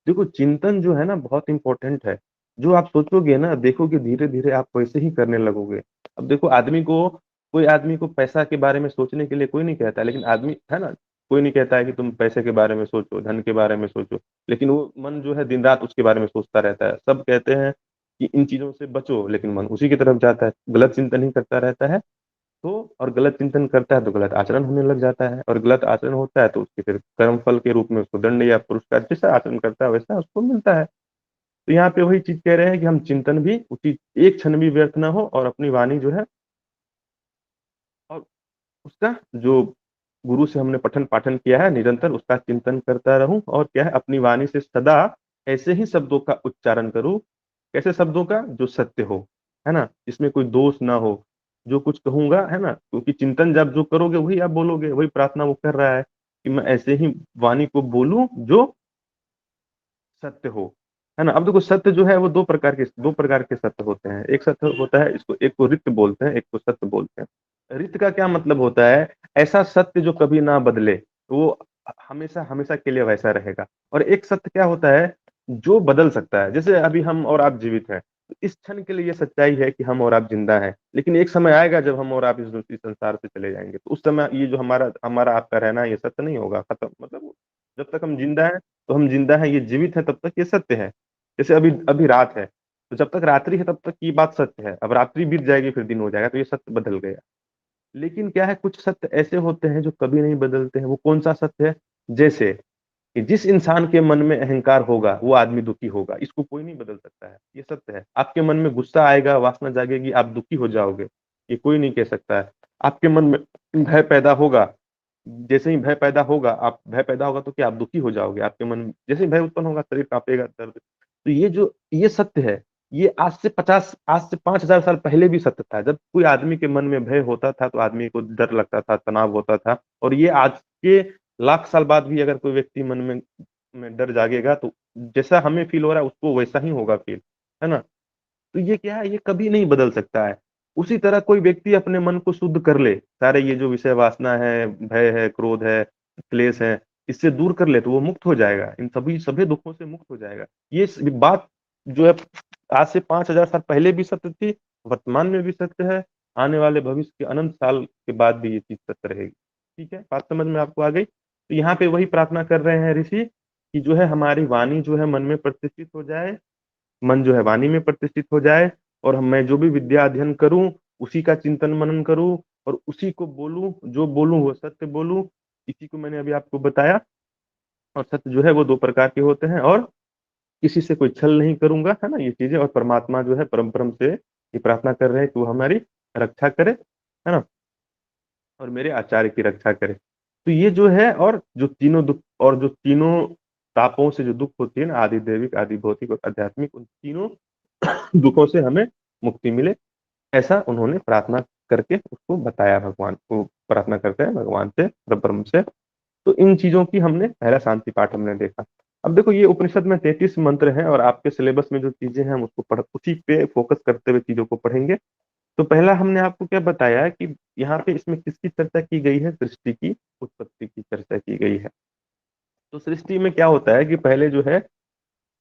देखो चिंतन जो है ना बहुत इम्पोर्टेंट है। जो आप सोचोगे ना देखोगे धीरे-धीरे आप वैसे ही करने लगोगे। अब देखो कोई आदमी को पैसा के बारे में सोचने के लिए कोई नहीं कहता है, लेकिन आदमी है ना, कोई नहीं कहता है कि तुम पैसे के बारे में सोचो, धन के बारे में सोचो, लेकिन वो मन जो है दिन-रात उसके बारे में सोचता रहता है। सब कहते हैं कि इन चीज़ों से बचो, लेकिन मन उसी की तरफ जाता है, गलत चिंतन ही करता रहता है। तो और गलत चिंतन करता है तो गलत आचरण होने लग जाता है और गलत आचरण होता है तो उसके फिर कर्म फल के रूप में उसको दंड या पुरस्कार जैसा आचरण करता है वैसा उसको मिलता है। तो यहाँ पे वही चीज़ कह रहे हैं कि हम चिंतन भी उसी एक क्षण भी व्यर्थ ना हो और अपनी वाणी जो है और उसका जो गुरु से हमने पठन-पाठन किया है निरंतर उसका चिंतन करता रहूँ और क्या है अपनी वाणी से सदा ऐसे ही शब्दों का उच्चारण करूँ, कैसे शब्दों का? जो सत्य हो, है ना? जिसमें कोई दोष ना हो, जो कुछ कहूँगा, है ना? क्योंकि चिंतन जब जो करोगे वही आप बोलोगे, वही प्रार्थना वो कर रहा है कि मैं ऐसे ही वाणी को बोलूँ जो सत्य हो, है ना? अब देखो सत्य जो है वो 2 प्रकार के सत्य होते हैं। एक सत्य होता है इसको एक को ऋत बोलते हैं, एक को सत्य बोलते हैं। ऋत का क्या मतलब होता है? ऐसा सत्य जो कभी ना बदले, वो हमेशा के लिए वैसा रहेगा। और एक सत्य क्या होता है? जो बदल सकता है। जैसे अभी हम और आप जीवित हैं, तो इस क्षण के लिए ये सच्चाई है कि हम और आप ज़िंदा हैं। लेकिन एक समय आएगा जब हम और आप इस संसार से चले जाएँगे, तो उस समय ये जो हमारा हमारा आपका रहना है ये सत्य नहीं होगा, खत्म मतलब जब तक हम ज़िंदा हैं तो हम ज़िंदा हैं, ये जीवित है तब तक ये सत्य है। जैसे अभी अभी रात है, तो जब तक रात्रि है तब तक ये बात सत्य है। अब रात्रि बीत जाएगी फिर दिन हो जाएगा तो ये सत्य बदल गया। लेकिन क्या है कुछ सत्य ऐसे होते हैं जो कभी नहीं बदलते हैं, वो कौन-सा सत्य है? जैसे कि जिस इंसान के मन में अहंकार होगा, वो आदमी दुखी होगा, इसको कोई नहीं बदल सकता है, ये सत्य है। आपके मन में गुस्सा आएगा, वासना जागेगी, आप दुखी हो जाओगे, ये कोई नहीं कह सकता है। आपके मन में भय पैदा होगा, जैसे ही भय पैदा होगा आप भय पैदा होगा तो क्या आप दुखी हो जाओगे, आपके मन में जैसे ही भय उत्पन्न होगा शरीर काँपेगा, दर्द तो ये सत्य है, ये आज से 5000 साल पहले भी सत्य था। जब कोई आदमी के मन में भय होता था, तो आदमी को डर लगता था, तनाव होता था और ये आज के लाख साल बाद भी अगर कोई व्यक्ति मन में डर जागेगा तो जैसा हमें फ़ील हो रहा है उसको वैसा ही होगा फ़ील, है ना? तो ये क्या है, ये कभी नहीं बदल सकता है। उसी तरह कोई व्यक्ति अपने मन को शुद्ध कर ले, सारे ये जो विषय वासना है, भय है, क्रोध है, क्लेश है, इससे दूर कर ले तो वो मुक्त हो जाएगा। इन सभी दुःखों से मुक्त हो जाएगा। ये बात जो है आज से 5000 साल पहले भी सत्य थी, वर्तमान में भी सत्य है, आने वाले भविष्य के अनंत साल के बाद भी ये चीज़ सत्य रहेगी। ठीक है? बात समझ में आपको आ गई? तो यहाँ पे वही प्रार्थना कर रहे हैं ऋषि कि जो है हमारी वाणी जो है मन में प्रतिष्ठित हो जाए, मन जो है वाणी में प्रतिष्ठित हो जाए और मैं जो भी विद्या अध्ययन करूँ, उसी का चिंतन मनन करूँ और उसी को बोलूँ, जो बोलूँ वो सत्य बोलूँ। इसी को मैंने अभी आपको बताया और सत्य जो है वो 2 प्रकार के होते हैं और किसी से कोई छल नहीं करूँगा, है ना? ये चीज़ें और परमात्मा जो है परम ब्रह्म से ये प्रार्थना कर रहे हैं कि वो हमारी रक्षा करे, है ना? और मेरे आचार्य की रक्षा करे। तो ये जो है और जो तीनों तापों से जो दुःख होती है ना, आदि दैविक, आदि भौतिक और आध्यात्मिक, उन तीनों दुखों से हमें मुक्ति मिले, ऐसा उन्होंने प्रार्थना करके उसको बताया भगवान को प्रार्थना करते हैं भगवान से, परब्रह्म से। तो इन चीज़ों की हमने पहला शांति पाठ हमने देखा। अब देखो ये उपनिषद में 33 मंत्र हैं और आपके सिलेबस में जो चीज़ें हैं हम उसको उसी पे फ़ोकस करते हुए चीज़ों को पढ़ेंगे। तो पहला हमने आपको क्या बताया कि यहाँ पे इसमें किसकी चर्चा की गई है? सृष्टि की उत्पत्ति की चर्चा की गई है। तो सृष्टि में क्या होता है कि पहले जो है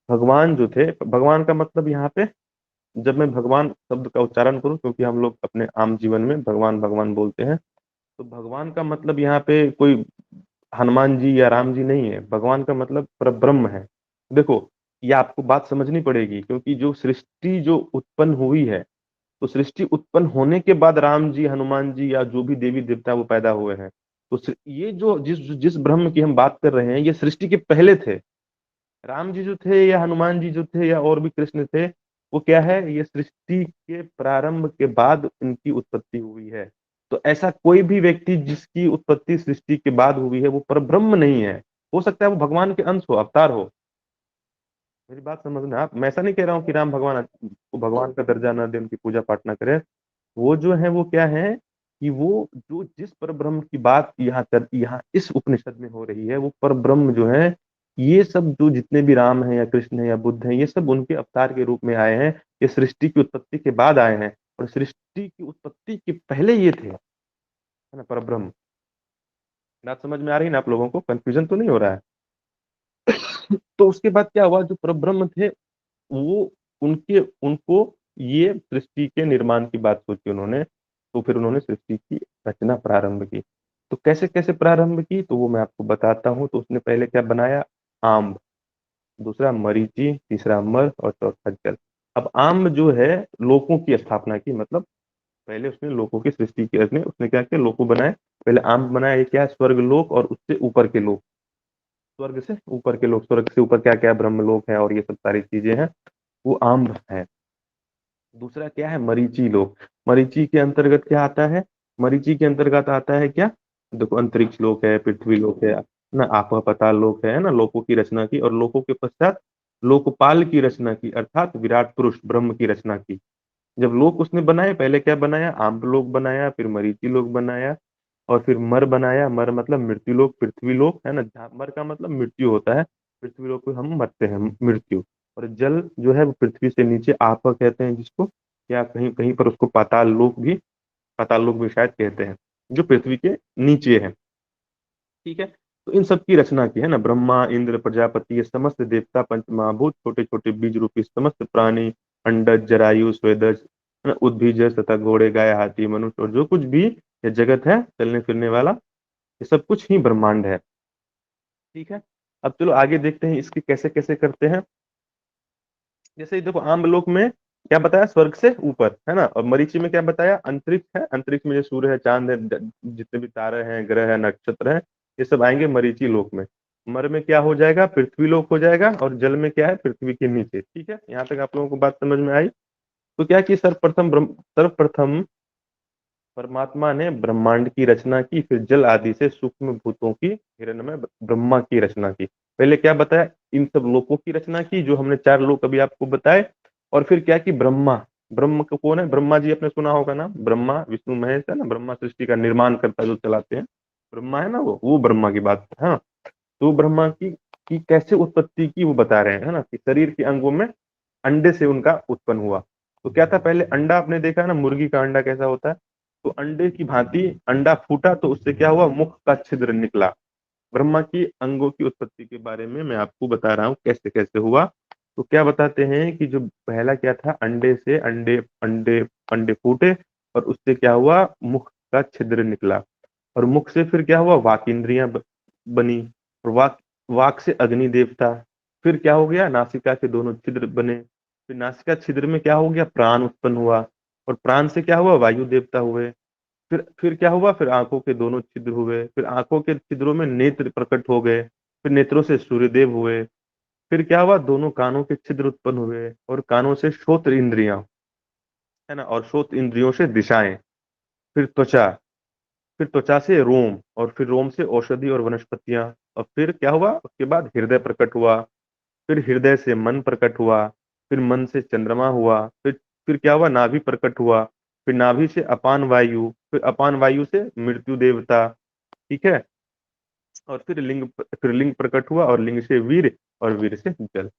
भगवान जो थे, भगवान का मतलब यहाँ पे जब मैं भगवान शब्द का उच्चारण करूँ क्योंकि हम लोग अपने आम जीवन में भगवान, भगवान बोलते हैं। तो भगवान का मतलब यहाँ पे कोई हनुमान जी या राम जी नहीं है, भगवान का मतलब परब्रह्म है। देखो, ये आपको बात समझनी पड़ेगी क्योंकि जो सृष्टि जो उत्पन्न हुई है, तो सृष्टि उत्पन्न होने के बाद राम जी, हनुमान जी या जो भी देवी-देवता वो पैदा हुए हैं। तो ये जो जिस जिस ब्रह्म की हम बात कर रहे हैं, ये सृष्टि के पहले थे। राम जी जो थे या हनुमान जी जो थे या और भी कृष्ण थे, वो क्या है ये सृष्टि के प्रारंभ के बाद उनकी उत्पत्ति हुई है। तो ऐसा कोई भी व्यक्ति जिसकी उत्पत्ति सृष्टि के बाद हुई है वो परब्रह्म नहीं है। हो सकता है वो भगवान के अंश हो, अवतार हो। मेरी बात समझना आप, मैं ऐसा नहीं कह रहा हूँ कि राम भगवान को भगवान का दर्जा ना दें, उनकी पूजा पाठ ना करें। वो जो है वो क्या है कि वो जिस परब्रह्म की बात यहाँ इस उपनिषद में हो रही है वो परब्रह्म जो है ये सब जो जितने भी राम हैं या कृष्ण हैं या बुद्ध हैं, ये सब उनके अवतार के रूप में आए हैं। ये सृष्टि की उत्पत्ति के बाद आए हैं, और सृष्टि की उत्पत्ति के पहले ये थे, है ना, परब्रह्म। बात समझ में आ रही है ना आप लोगों को? कंफ्यूजन तो नहीं हो रहा है? तो उसके बाद क्या हुआ, जो परब्रह्म थे वो उनके उनको ये सृष्टि के निर्माण की बात सोची उन्होंने, तो फिर उन्होंने सृष्टि की रचना प्रारंभ की। तो कैसे कैसे प्रारंभ की, तो वो मैं आपको बताता हूँ। तो उसने पहले क्या बनाया, आम्ब, दूसरा मरीचि, तीसरा मर, और चौथा जल। अब आम्ब जो है लोकों की स्थापना की, मतलब पहले उसने लोकों की सृष्टि की, उसने क्या किया, लोको बनाए। पहले आम्ब बनाया, ये क्या है, स्वर्ग लोक और उससे ऊपर के लोक। स्वर्ग से ऊपर के लोक, स्वर्ग से ऊपर क्या क्या ब्रह्मलोक है और ये सब सारी चीजें हैं, वो आम्ब है। दूसरा क्या है, मरीची लोक। मरीची के अंतर्गत क्या आता है, मरीची के अंतर्गत आता है क्या, देखो अंतरिक्ष लोक है, पृथ्वी लोक है ना, आपा पाताल लोक है ना, लोकों की रचना की। और लोकों के पश्चात लोकपाल की रचना की, अर्थात विराट पुरुष ब्रह्म की रचना की। जब लोक उसने बनाए, पहले क्या बनाया, आम्ब लोक बनाया, फिर मरीची लोक बनाया, और फिर मर बनाया। मर मतलब मृत्यु लोक, पृथ्वी लोक, है ना, जहाँ मर का मतलब मृत्यु होता है, पृथ्वी लोक को हम मरते हैं, मृत्यु। और जल जो है वो पृथ्वी से नीचे आप कहते हैं जिसको, या कहीं कहीं पर उसको पाताल लोक भी, पाताल लोक भी शायद कहते हैं, जो पृथ्वी के नीचे है। ठीक है, तो इन सब की रचना की, है ना, ब्रह्मा, इंद्र, प्रजापति, ये समस्त देवता, पंचमहाभूत, छोटे छोटे बीज रूपी समस्त प्राणी, अंडज, जरायु, स्वेदज, है ना, उद्भिज तथा घोड़े, गाय, हाथी, मनुष्य, और जो कुछ भी ये जगत है चलने फिरने वाला, ये सब कुछ ही ब्रह्मांड है। ठीक है, अब चलो आगे देखते हैं इसकी कैसे कैसे करते हैं। जैसे ही देखो, आम्बलोक में क्या बताया, स्वर्ग से ऊपर, है ना, और मरीचि में क्या बताया, अंतरिक्ष है। अंतरिक्ष में जो सूर्य है, चांद है, जितने भी तारे हैं, ग्रह है, नक्षत्र है, ये सब आएंगे मरीचि लोक में। मर में क्या हो जाएगा, पृथ्वी लोक हो जाएगा, और जल में क्या है, पृथ्वी के नीचे। ठीक है, यहाँ तक आप लोगों को बात समझ में आई? तो क्या कि सर्वप्रथम परमात्मा ने ब्रह्मांड की रचना की, फिर जल आदि से सूक्ष्म भूतों की हिरणमय ब्रह्मा की रचना की। पहले क्या बताया, इन सब लोकों की रचना की, जो हमने चार लोक अभी आपको बताए। और फिर क्या कि ब्रह्मा, ब्रह्म को कौन है, ब्रह्मा जी, आपने सुना होगा ना, ब्रह्मा विष्णु महेश, है ना, ब्रह्मा सृष्टि का निर्माण करता जो चलाते हैं, ब्रह्मा है ना, वो ब्रह्मा की बात है। हाँ, तो ब्रह्मा की कैसे उत्पत्ति की वो बता रहे हैं, है ना, कि शरीर के अंगों में अंडे से उनका उत्पन्न हुआ। तो क्या था, पहले अंडा आपने देखा है ना, मुर्गी का अंडा कैसा होता है, तो अंडे की भांति अंडा फूटा, तो उससे क्या हुआ, मुख का छिद्र निकला। ब्रह्मा की अंगों की उत्पत्ति के बारे में मैं आपको बता रहा हूँ कैसे कैसे हुआ। तो क्या बताते हैं कि जो पहला क्या था, अंडे से अंडे अंडे अंडे फूटे, और उससे क्या हुआ, मुख का छिद्र निकला। और मुख से फिर क्या हुआ, वाक इंद्रियां बनी, और वाक वाक से अग्नि देवता। फिर क्या हो गया, नासिका के दोनों छिद्र बने। फिर नासिका छिद्र में क्या हो गया, प्राण उत्पन्न हुआ, और प्राण से क्या हुआ, वायु देवता हुए। फिर क्या हुआ, फिर आंखों के दोनों छिद्र हुए, फिर आंखों के छिद्रों में नेत्र प्रकट हो गए, फिर नेत्रों से सूर्यदेव हुए। फिर क्या हुआ, दोनों कानों के छिद्र उत्पन्न हुए, और कानों से श्रोत्र इंद्रियां, है ना, और श्रोत्र इंद्रियों से दिशाएं। फिर त्वचा, फिर त्वचा से रोम, और फिर रोम से औषधि और वनस्पतियां। और फिर क्या हुआ, उसके बाद हृदय प्रकट हुआ। फिर हृदय से मन प्रकट हुआ। फिर मन से चंद्रमा हुआ। फिर क्या हुआ, नाभि प्रकट हुआ। फिर नाभि से अपान वायु, फिर अपान वायु से मृत्यु देवता। ठीक है, और फिर लिंग प्रकट हुआ, और लिंग से वीर, और वीर से जल।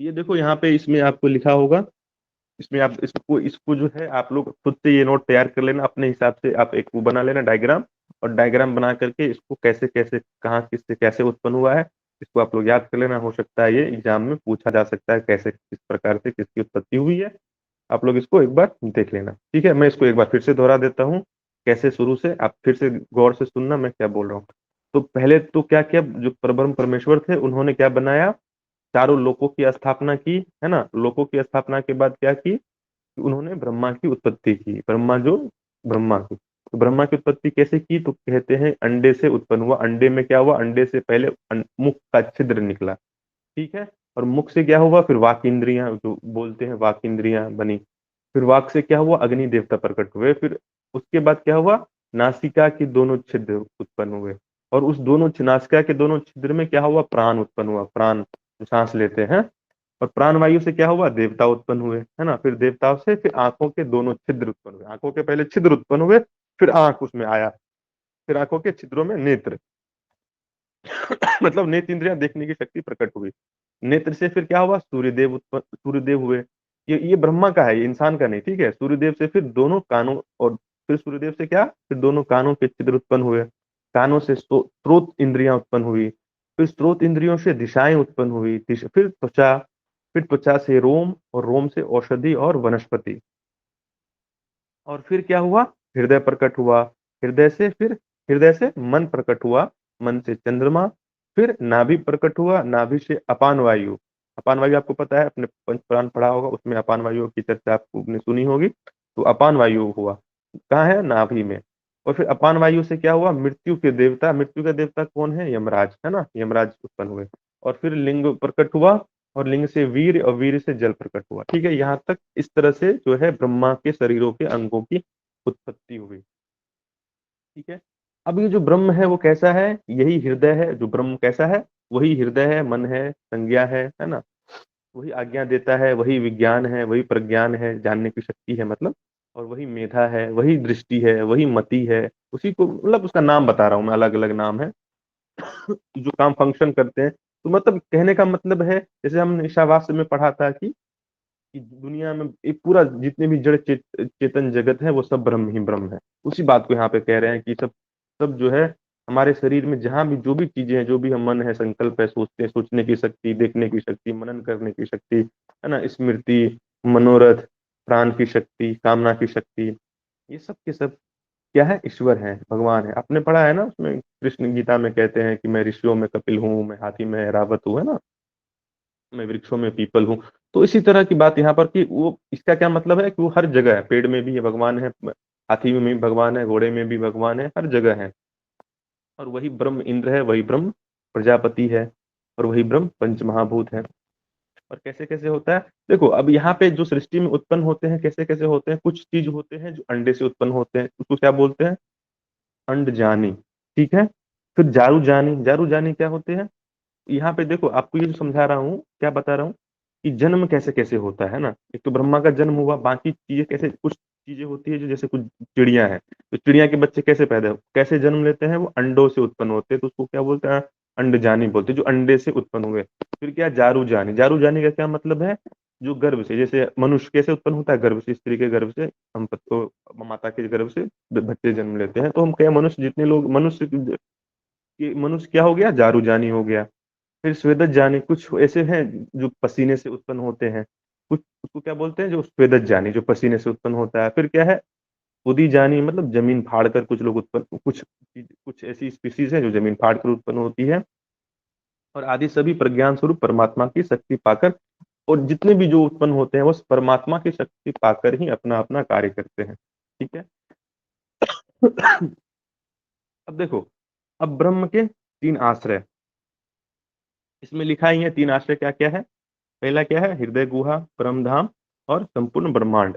ये देखो यहाँ पे इसमें आपको लिखा होगा, इसमें आप इसको इसको जो है आप लोग खुद से ये नोट तैयार कर लेना, अपने हिसाब से आप एक वो बना लेना डायग्राम। और डायग्राम बना करके इसको कैसे कैसे कहाँ किससे कैसे उत्पन्न हुआ है, इसको आप लोग याद कर लेना। हो सकता है ये एग्जाम में पूछा जा सकता है, कैसे किस प्रकार से किसकी उत्पत्ति हुई है। आप लोग इसको एक बार देख लेना। ठीक है, मैं इसको एक बार फिर से दोहरा देता हूँ, कैसे शुरू से, आप फिर से गौर से सुनना मैं क्या बोल रहा हूँ। तो पहले तो क्या किया, जो परब्रह्म परमेश्वर थे उन्होंने क्या बनाया, चारों लोकों की स्थापना की, है ना। लोकों की स्थापना के बाद क्या की, उन्होंने ब्रह्मा की उत्पत्ति की। ब्रह्मा की, तो ब्रह्मा की उत्पत्ति कैसे की, तो कहते हैं अंडे से उत्पन्न हुआ। अंडे में क्या हुआ, अंडे से पहले मुख का छिद्र निकला। ठीक है, और मुख से क्या हुआ, फिर वाक इंद्रियां, जो बोलते हैं वाक इंद्रियां बनी। फिर वाक से क्या हुआ, अग्नि देवता प्रकट हुए। फिर उसके बाद क्या हुआ, नासिका के दोनों छिद्र उत्पन्न हुए, और उस नासिका के दोनों छिद्र में क्या हुआ, प्राण उत्पन्न हुआ, प्राण जो सांस लेते हैं। और प्राण वायु से क्या हुआ, देवता उत्पन्न हुए, है ना। फिर देवताओं से फिर आंखों के दोनों छिद्र उत्पन्न हुए, आंखों के पहले छिद्र उत्पन्न हुए, फिर आंख उसमें आया, फिर आंखों के छिद्रों में नेत्र। मतलब नेत्र इंद्रियां देखने की शक्ति प्रकट हुई। नेत्र से फिर क्या हुआ, सूर्यदेव हुए। ये ब्रह्मा का है, ये इंसान का नहीं, ठीक है। सूर्यदेव से फिर दोनों कानों, और फिर सूर्यदेव से क्या, फिर दोनों कानों के छिद्र उत्पन्न हुए। कानों से स्रोत इंद्रियां उत्पन्न हुई। फिर स्रोत इंद्रियों से दिशाएं उत्पन्न हुई। फिर त्वचा, फिर त्वचा से रोम, और रोम से औषधि और वनस्पति। और फिर क्या हुआ, हृदय प्रकट हुआ। हृदय से मन प्रकट हुआ। मन से चंद्रमा। फिर नाभि प्रकट हुआ। नाभि से अपान वायु। अपान वायु आपको पता है, अपने पंच प्राण पढ़ा होगा, उसमें अपान वायु की चर्चा आपने सुनी होगी। तो अपान वायु हुआ कहाँ है, नाभि में। और फिर अपान वायु से क्या हुआ, मृत्यु के देवता कौन है, यमराज, है ना, यमराज उत्पन्न हुए। और फिर लिंग प्रकट हुआ। और लिंग से वीर, और वीर से जल प्रकट हुआ। ठीक है, यहाँ तक इस तरह से जो है ब्रह्मा के शरीरों के अंगों की उत्पत्ति हुई। ठीक है। अब ये जो ब्रह्म है वो कैसा है, यही हृदय है। जो ब्रह्म कैसा है, वही हृदय है, मन है, संज्ञा है ना। वही आज्ञा देता है, वही विज्ञान है, वही प्रज्ञान है, जानने की शक्ति है मतलब। और वही मेधा है, वही दृष्टि है, वही मति है। उसी को मतलब उसका नाम बता रहा हूँ मैं, अलग अलग नाम है जो काम फंक्शन करते हैं। तो मतलब कहने का मतलब है, जैसे हमने ईशावास्य में पढ़ा था कि दुनिया में एक पूरा जितने भी चेतन जगत है वो सब ब्रह्म ही ब्रह्म है। उसी बात को यहाँ पे कह रहे हैं कि सब सब जो है हमारे शरीर में जहां भी जो भी चीजें हैं, जो भी हम मन है, संकल्प है, सोचते हैं, सोचने की शक्ति, देखने की शक्ति, मनन करने की शक्ति, है ना, स्मृति, मनोरथ, प्राण की शक्ति, कामना की शक्ति, ये सब के सब क्या है, ईश्वर है, भगवान है। आपने पढ़ा है ना, उसमें कृष्ण गीता में कहते हैं कि मैं ऋषियों में कपिल हूँ, मैं हाथी में रावत हूँ, है ना, मैं वृक्षों में पीपल हूँ। तो इसी तरह की बात यहाँ पर कि वो, इसका क्या मतलब है कि वो हर जगह है। पेड़ में भी ये भगवान है, हाथी में भी भगवान है, घोड़े में भी भगवान है, हर जगह है। और वही ब्रह्म इंद्र है, वही ब्रह्म प्रजापति है, और वही ब्रह्म पंच महाभूत है। और कैसे कैसे होता है, देखो अब यहाँ पे जो सृष्टि में उत्पन्न होते हैं, कैसे कैसे होते हैं, कुछ चीज होते हैं जो अंडे से उत्पन्न होते हैं, उसको क्या बोलते हैं, अंडजानी। ठीक है। फिर जारू जानी क्या होते हैं, यहाँ पे देखो आपको ये जो समझा रहा हूँ, क्या बता रहा हूँ कि जन्म कैसे कैसे होता है ना। एक तो ब्रह्मा का जन्म हुआ, बाकी चीजें कैसे, कुछ चीजें होती है जो, जैसे कुछ चिड़िया है, तो चिड़िया के बच्चे कैसे जन्म लेते हैं, वो अंडों से उत्पन्न होते हैं, तो उसको क्या बोलते हैं, अंडजानी बोलते हैं, जो अंडे से उत्पन्न हुए। फिर क्या, जारू जानी का क्या मतलब है, जो गर्भ से, जैसे मनुष्य कैसे उत्पन्न होता है, गर्भ से, स्त्री के गर्भ से, हम तो माता के गर्भ से बच्चे जन्म लेते हैं। तो हम क्या, मनुष्य जितने लोग, मनुष्य क्या हो गया, जारू जानी हो गया। फिर स्वेदज जानी, कुछ ऐसे हैं जो पसीने से उत्पन्न होते हैं, कुछ उसको क्या बोलते हैं, जो स्वेदज जानी, जो पसीने से उत्पन्न होता है। फिर क्या है, उदी जानी, मतलब जमीन फाड़ कर कुछ लोग उत्पन्न, कुछ ऐसी स्पीसीज है जो जमीन फाड़ कर उत्पन्न होती है। और आदि सभी प्रज्ञान स्वरूप परमात्मा की शक्ति पाकर, और जितने भी जो उत्पन्न होते हैं वो परमात्मा की शक्ति पाकर ही अपना अपना कार्य करते हैं। ठीक है। अब देखो, अब ब्रह्म के तीन आश्रय इसमें लिखा ही है। तीन आश्रय क्या क्या है, पहला क्या है, हृदय गुहा, परम धाम, और संपूर्ण ब्रह्मांड।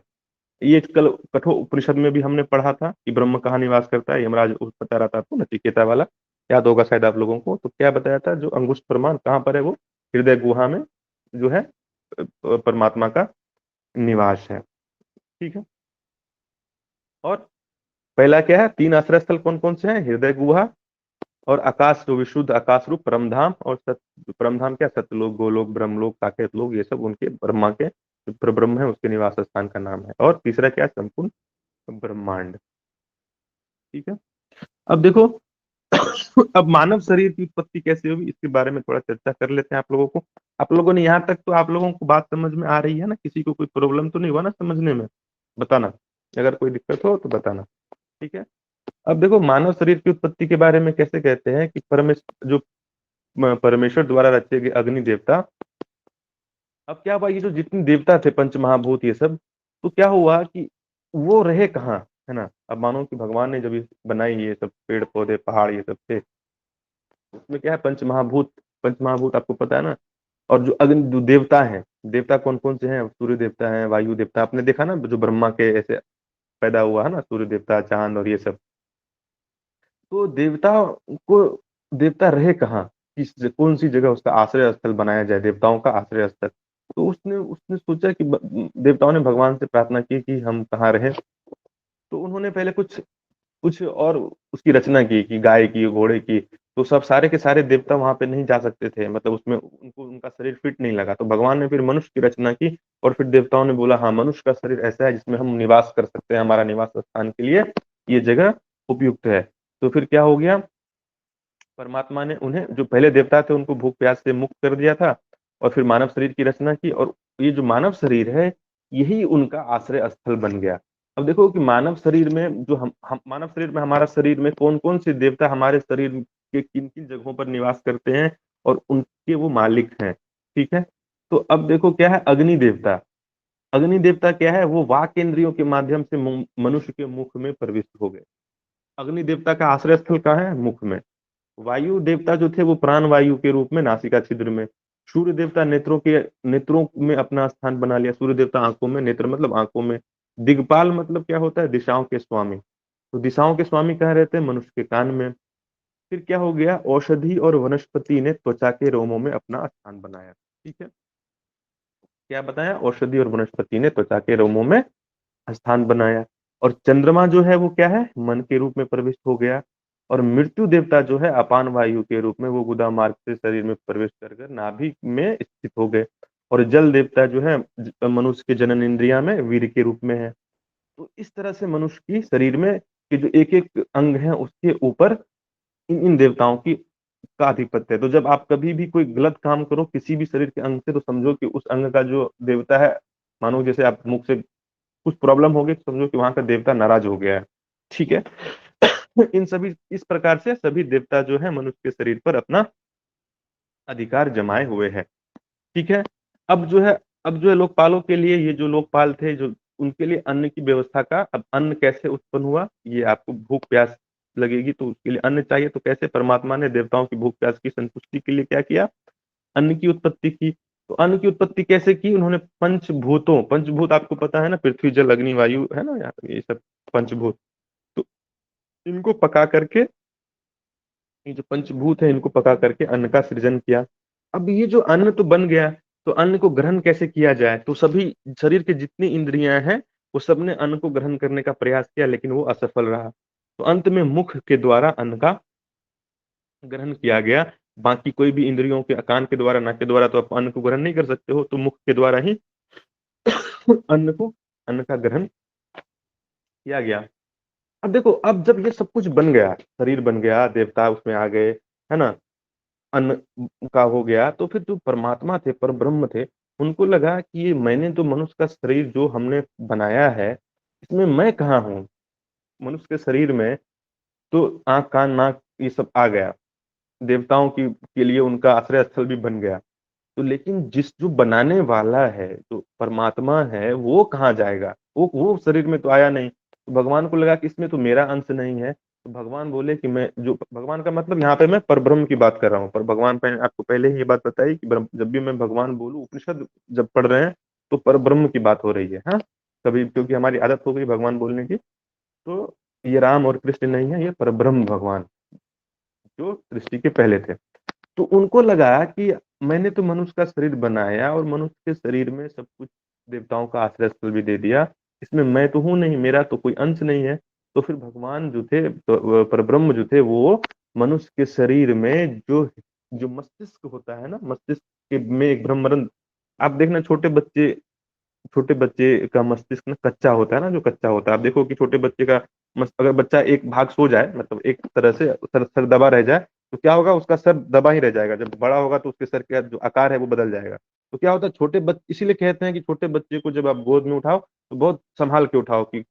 ये कल कठोर उपनिषद में भी हमने पढ़ा था कि ब्रह्म कहाँ निवास करता है, यमराज उस बता रहा था आपको, नचिकेता वाला, याद होगा शायद आप लोगों को। तो क्या बताया था, जो अंगुष्ठ प्रमाण कहाँ पर है, वो हृदय गुहा में जो है परमात्मा का निवास है। ठीक है। और पहला क्या है, तीन आश्रय स्थल कौन कौन से हैं, हृदय गुहा, और आकाश, जो विशुद्ध आकाश रूप परमधाम, और परमधाम क्या, सत्यलोक, गोलोक, ब्रह्मलोक, साकेत लोक, ये सब उनके ब्रह्मा के, जो परब्रह्म है उसके निवास स्थान का नाम है। और तीसरा क्या, संपूर्ण ब्रह्मांड। ठीक है। अब देखो, अब मानव शरीर की उत्पत्ति कैसे हुई, इसके बारे में थोड़ा चर्चा कर लेते हैं आप लोगों को। आप लोगों ने यहाँ तक, तो आप लोगों को बात समझ में आ रही है ना, किसी को कोई प्रॉब्लम तो नहीं हुआ ना समझने में, बताना, अगर कोई दिक्कत हो तो बताना। ठीक है। अब देखो, मानव शरीर की उत्पत्ति के बारे में कैसे कहते हैं कि परमेश्वर द्वारा रचे गए अग्नि देवता। अब क्या हुआ, ये जो जितने देवता थे, पंच महाभूत ये सब, तो क्या हुआ कि वो रहे कहाँ, है ना। अब मानो कि भगवान ने जब ये बनाई, ये सब पेड़ पौधे पहाड़ ये सब थे, उसमें क्या है, पंच महाभूत आपको पता है ना। और जो अग्नि, जो देवता हैं, देवता कौन कौन से हैं, सूर्य देवता है, वायु देवता, आपने देखा ना, जो ब्रह्मा के ऐसे पैदा हुआ है ना, सूर्य देवता, चांद, और ये सब। तो देवता रहे कहाँ, कौन सी जगह उसका आश्रय स्थल बनाया जाए, देवताओं का आश्रय स्थल। तो उसने उसने सोचा कि देवताओं ने भगवान से प्रार्थना की कि हम कहाँ रहे। तो उन्होंने पहले कुछ कुछ और उसकी रचना की, कि गाय की, घोड़े की, तो सब सारे के सारे देवता वहां पे नहीं जा सकते थे, मतलब उसमें उनको उनका शरीर फिट नहीं लगा, तो भगवान ने फिर मनुष्य की रचना की। और फिर देवताओं ने बोला हाँ मनुष्य का शरीर ऐसा है जिसमें हम निवास कर सकते हैं, हमारा निवास स्थान के लिए ये जगह उपयुक्त है। तो फिर क्या हो गया, परमात्मा ने उन्हें, जो पहले देवता थे उनको भूख प्यास से मुक्त कर दिया था, और फिर मानव शरीर की रचना की, और ये जो मानव शरीर है यही उनका आश्रय स्थल बन गया। अब देखो कि मानव शरीर में जो हम मानव शरीर में, हमारा शरीर में कौन कौन से देवता हमारे शरीर के किन किन जगहों पर निवास करते हैं और उनके वो मालिक हैं, ठीक है। तो अब देखो क्या है, अग्नि देवता। अग्नि देवता क्या है, वो वाक इंद्रियों के माध्यम से मनुष्य के मुख में प्रविष्ट हो गए। अग्नि देवता का आश्रय स्थल कहाँ है, मुख में। वायु देवता जो थे वो प्राण वायु के रूप में नासिका छिद्र में। सूर्य देवता नेत्रों में अपना स्थान बना लिया, सूर्य देवता आंखों में, नेत्र मतलब आंखों में। दिग्पाल मतलब क्या होता है, दिशाओं के स्वामी। तो दिशाओं के स्वामी कहाँ रहते हैं, मनुष्य के कान में। फिर क्या हो गया, औषधि और वनस्पति ने त्वचा के रोमों में अपना स्थान बनाया, ठीक है। क्या बताया, औषधि और वनस्पति ने त्वचा के रोमों में स्थान बनाया। और चंद्रमा जो है वो क्या है, मन के रूप में प्रविष्ट हो गया। और मृत्यु देवता जो है अपान वायु के रूप में वो गुदा मार्ग से शरीर में प्रवेश कर नाभि में स्थित हो गए। और जल देवता जो है मनुष्य के जनन इंद्रिया में वीर के रूप में है। तो इस तरह से मनुष्य की शरीर में के जो एक एक अंग है उसके ऊपर इन इन देवताओं की का आधिपत्य है। तो जब आप कभी भी कोई गलत काम करो किसी भी शरीर के अंग से, तो समझो कि उस अंग का जो देवता है, मानो जैसे आप मुख से कुछ प्रॉब्लम हो गई तो समझो कि वहां का देवता नाराज हो गया है, ठीक है। इन सभी इस प्रकार से सभी देवता जो है मनुष्य के शरीर पर अपना अधिकार जमाए हुए है, ठीक है। अब जो है लोकपालों के लिए, ये जो लोकपाल थे जो उनके लिए अन्न की व्यवस्था का, अब अन्न कैसे उत्पन्न हुआ, ये आपको भूख प्यास लगेगी तो उसके लिए अन्न चाहिए, तो कैसे परमात्मा ने देवताओं की भूख प्यास की संतुष्टि के लिए क्या किया, अन्न की उत्पत्ति की। तो अन्न की उत्पत्ति कैसे की, उन्होंने पंचभूतों, पंचभूत आपको पता है ना, पृथ्वी जल अग्नि वायु है ना, ये सब पंचभूत। तो इनको पका करके, ये जो पंचभूत है इनको पका करके अन्न का सृजन किया। अब ये जो अन्न तो बन गया, तो अन्न को ग्रहण कैसे किया जाए, तो सभी शरीर के जितनी इंद्रियां हैं वो सबने अन्न को ग्रहण करने का प्रयास किया, लेकिन वो असफल रहा। तो अंत में मुख के द्वारा अन्न का ग्रहण किया गया। बाकी कोई भी इंद्रियों के, कान के द्वारा, नाक के द्वारा तो आप अन्न को ग्रहण नहीं कर सकते हो, तो मुख के द्वारा ही अन्न का ग्रहण किया गया। अब देखो, अब जब ये सब कुछ बन गया, शरीर बन गया, देवता उसमें आ गए, है ना, अन्न का हो गया, तो फिर जो परमात्मा थे, पर ब्रह्म थे, उनको लगा कि ये मैंने तो मनुष्य का शरीर जो हमने बनाया है, इसमें मैं कहाँ हूँ। मनुष्य के शरीर में तो आंख कान नाक ये सब आ गया, देवताओं की के लिए उनका आश्रय स्थल भी बन गया। तो लेकिन जिस जो बनाने वाला है, जो परमात्मा है, वो कहाँ जाएगा, वो शरीर में तो आया नहीं। तो भगवान को लगा कि इसमें तो मेरा अंश नहीं है। तो भगवान बोले कि मैं जो, भगवान का मतलब यहाँ पे मैं परब्रह्म की बात कर रहा हूँ, पर भगवान आपको पहले ही ये बात बताई कि जब भी मैं भगवान बोलूँ, उपनिषद जब पढ़ रहे हैं तो परब्रह्म की बात हो रही है, हाँ। कभी क्योंकि हमारी आदत हो गई भगवान बोलने की, तो ये राम और कृष्ण नहीं है, ये परब्रह्म भगवान जो सृष्टि के पहले थे। तो उनको लगा कि मैंने तो मनुष्य का शरीर बनाया और मनुष्य के शरीर में सब कुछ देवताओं का आश्रय स्थल भी दे दिया, इसमें मैं तो हूं नहीं, मेरा तो कोई अंश नहीं है। तो फिर भगवान जो थे, तो परब्रह्म जो थे, वो मनुष्य के शरीर में जो जो मस्तिष्क होता है ना, मस्तिष्क में एक ब्रह्मरंध्र, आप देखना छोटे बच्चे का मस्तिष्क ना कच्चा होता है ना, जो कच्चा होता है, आप देखो कि छोटे बच्चे का अगर बच्चा एक भाग सो जाए, मतलब एक तरह से सर दबा रह जाए, तो क्या होगा, उसका सर दबा ही रह जाएगा। जब बड़ा होगा तो उसके सर का जो आकार है वो बदल जाएगा। तो क्या होता है, छोटे बच्चे, इसीलिए कहते हैं कि छोटे बच्चे को जब आप गोद में उठाओ तो बहुत संभाल के उठाओ, कि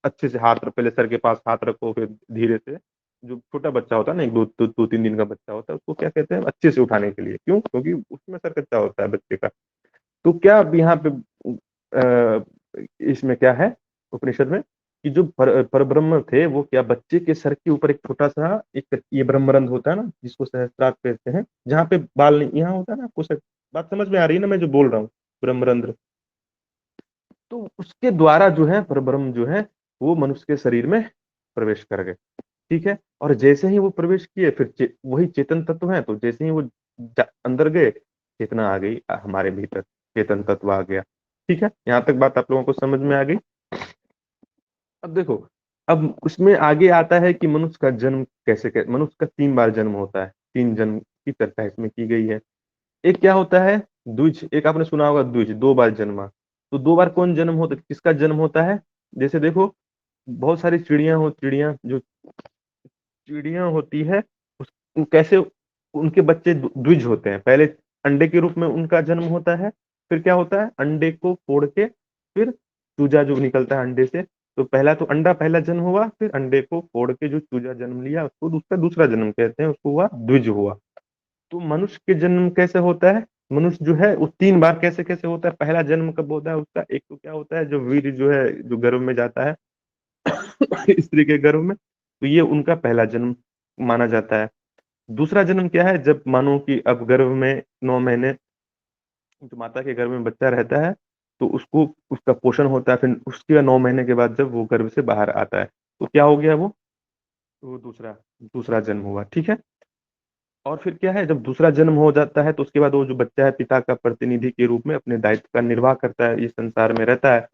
अच्छे से हाथ, पहले सर के पास हाथ रखो, फिर धीरे से। जो छोटा बच्चा होता है ना, एक दो तीन दिन का बच्चा होता है, उसको क्या कहते हैं, अच्छे से उठाने के लिए, क्यों, क्योंकि उसमें सर कच्चा होता है बच्चे का। तो क्या अब यहाँ पे इसमें क्या है, उपनिषद में, कि जो परब्रह्म थे वो क्या, बच्चे के सर के ऊपर एक छोटा सा एक ये ब्रह्मरंध्र होता है ना, जिसको सहस्त्रार कहते हैं, जहाँ पे बाल नहीं, यहाँ होता है ना, आपको बात समझ में आ रही है ना मैं जो बोल रहा हूँ, ब्रह्मरंध्र। तो उसके द्वारा जो है परब्रह्म जो है वो मनुष्य के शरीर में प्रवेश कर गए, ठीक है। और जैसे ही वो प्रवेश किए, फिर वही चेतन तत्व है, तो जैसे ही वो अंदर गए, चेतना आ गई हमारे भीतर, चेतन तत्व आ गया, ठीक है। यहाँ तक बात आप लोगों को समझ में आ गई। अब देखो, अब उसमें आगे आता है कि मनुष्य का जन्म मनुष्य का 3 बार जन्म होता है, 3 जन्म की चर्चा इसमें की गई है। एक क्या होता है द्विज, एक आपने सुना होगा द्विज, 2 बार जन्मा। तो 2 बार कौन जन्म होता, किसका जन्म होता है? जैसे देखो, बहुत सारी चिड़िया होती है, कैसे उनके बच्चे द्विज होते हैं। पहले अंडे के रूप में उनका जन्म होता है, फिर क्या होता है, अंडे को फोड़ के फिर चूजा जो निकलता है अंडे से। तो पहला तो अंडा पहला जन्म हुआ, फिर अंडे को फोड़ के जो चूजा जन्म लिया उसको उसका दूसरा जन्म कहते हैं, उसको हुआ द्विज हुआ। तो मनुष्य के जन्म कैसे होता है? मनुष्य जो है वो 3 बार कैसे कैसे होता है। पहला जन्म कब होता है उसका? एक तो क्या होता है, जो वीर जो है जो गर्भ में जाता है स्त्री के गर्भ में, तो ये उनका पहला जन्म माना जाता है। दूसरा जन्म क्या है, जब मानो कि अब गर्भ में 9 महीने जो माता के गर्भ में बच्चा रहता है, तो उसको उसका पोषण होता है, फिर उसके बाद 9 महीने के बाद जब वो गर्भ से बाहर आता है, तो क्या हो गया वो दूसरा दूसरा जन्म हुआ। ठीक है। और फिर क्या है, जब दूसरा जन्म हो जाता है तो उसके बाद वो जो बच्चा है पिता का प्रतिनिधि के रूप में अपने दायित्व का निर्वाह करता है, इस संसार में रहता है।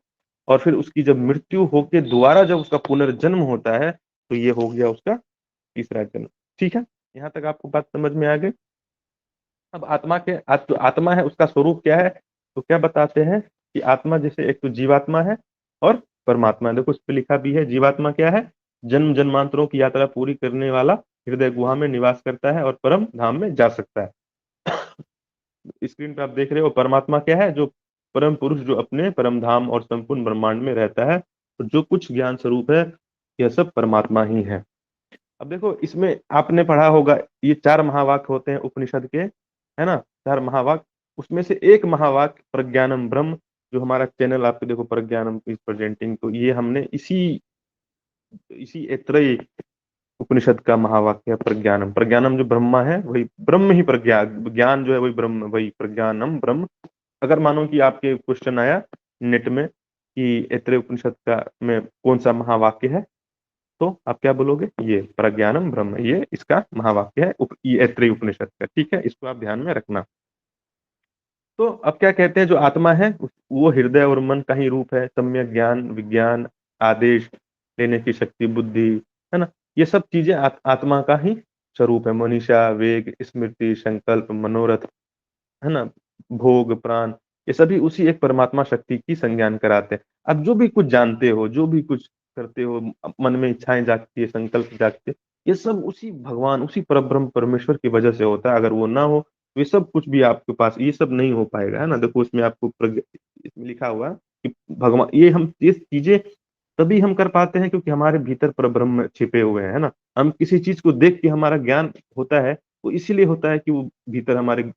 और फिर उसकी जब मृत्यु होके दोबारा जब उसका पुनर्जन्म होता है, तो ये हो गया उसका तीसरा जन्म। ठीक है, यहाँ तक आपको बात समझ में आ गई। अब आत्मा है, उसका स्वरूप क्या है? तो क्या बताते हैं कि आत्मा जैसे एक तो जीवात्मा है और परमात्मा है। देखो इस पे लिखा भी है, जीवात्मा क्या है? जन्म जन्मांतरों की यात्रा पूरी करने वाला, हृदय गुहा में निवास करता है और परम धाम में जा सकता है। स्क्रीन पे आप देख रहे हो, परमात्मा क्या है? जो परम पुरुष, जो अपने परम धाम और संपूर्ण ब्रह्मांड में रहता है, तो जो कुछ ज्ञान स्वरूप है, यह सब परमात्मा ही है। अब देखो इसमें आपने पढ़ा होगा, ये 4 महावाक्य होते हैं उपनिषद के, है ना, 4 महावाक्य। उसमें से एक महावाक्य प्रज्ञानम ब्रह्म, जो हमारा चैनल आपको देखो प्रज्ञानम इज प्रेजेंटिंग, तो ये हमने इसी इसी ऐतरेय उपनिषद का महावाक्य है प्रज्ञानम। प्रज्ञानम जो ब्रह्मा है वही ब्रह्म ही प्रज्ञा, ज्ञान जो है वही ब्रह्म, वही प्रज्ञानम ब्रह्म। अगर मानो कि आपके क्वेश्चन आया नेट में कि ऐतरेय उपनिषद का में कौन सा महावाक्य है, तो आप क्या बोलोगे? ये प्रज्ञानम ब्रह्म, ये इसका महावाक्य है ये ऐतरेय उपनिषद का। ठीक है, इसको आप ध्यान में रखना। तो अब क्या कहते हैं, जो आत्मा है वो हृदय और मन का ही रूप है। सम्यक ज्ञान, विज्ञान, आदेश लेने की शक्ति, बुद्धि, है ना, ये सब चीजें आत्मा का ही स्वरूप है। मनीषा, वेग, स्मृति, संकल्प, मनोरथ, है ना, भोग, प्राण, ये सभी उसी एक परमात्मा शक्ति की संज्ञान कराते हैं। अब जो भी कुछ जानते हो, जो भी कुछ करते हो, मन में इच्छाएं जागती है, संकल्प जागते हैं, ये सब उसी भगवान, उसी परब्रह्म परमेश्वर की वजह से होता है। अगर वो ना हो तो ये सब कुछ भी आपके पास ये सब नहीं हो पाएगा, है ना। देखो इसमें आपको इसमें लिखा हुआ है कि भगवान, ये चीजें तभी हम कर पाते हैं क्योंकि हमारे भीतर परब्रह्म छिपे हुए हैं, है ना। हम किसी चीज को देख के हमारा ज्ञान होता है, तो इसीलिए होता है कि वो भीतर हमारे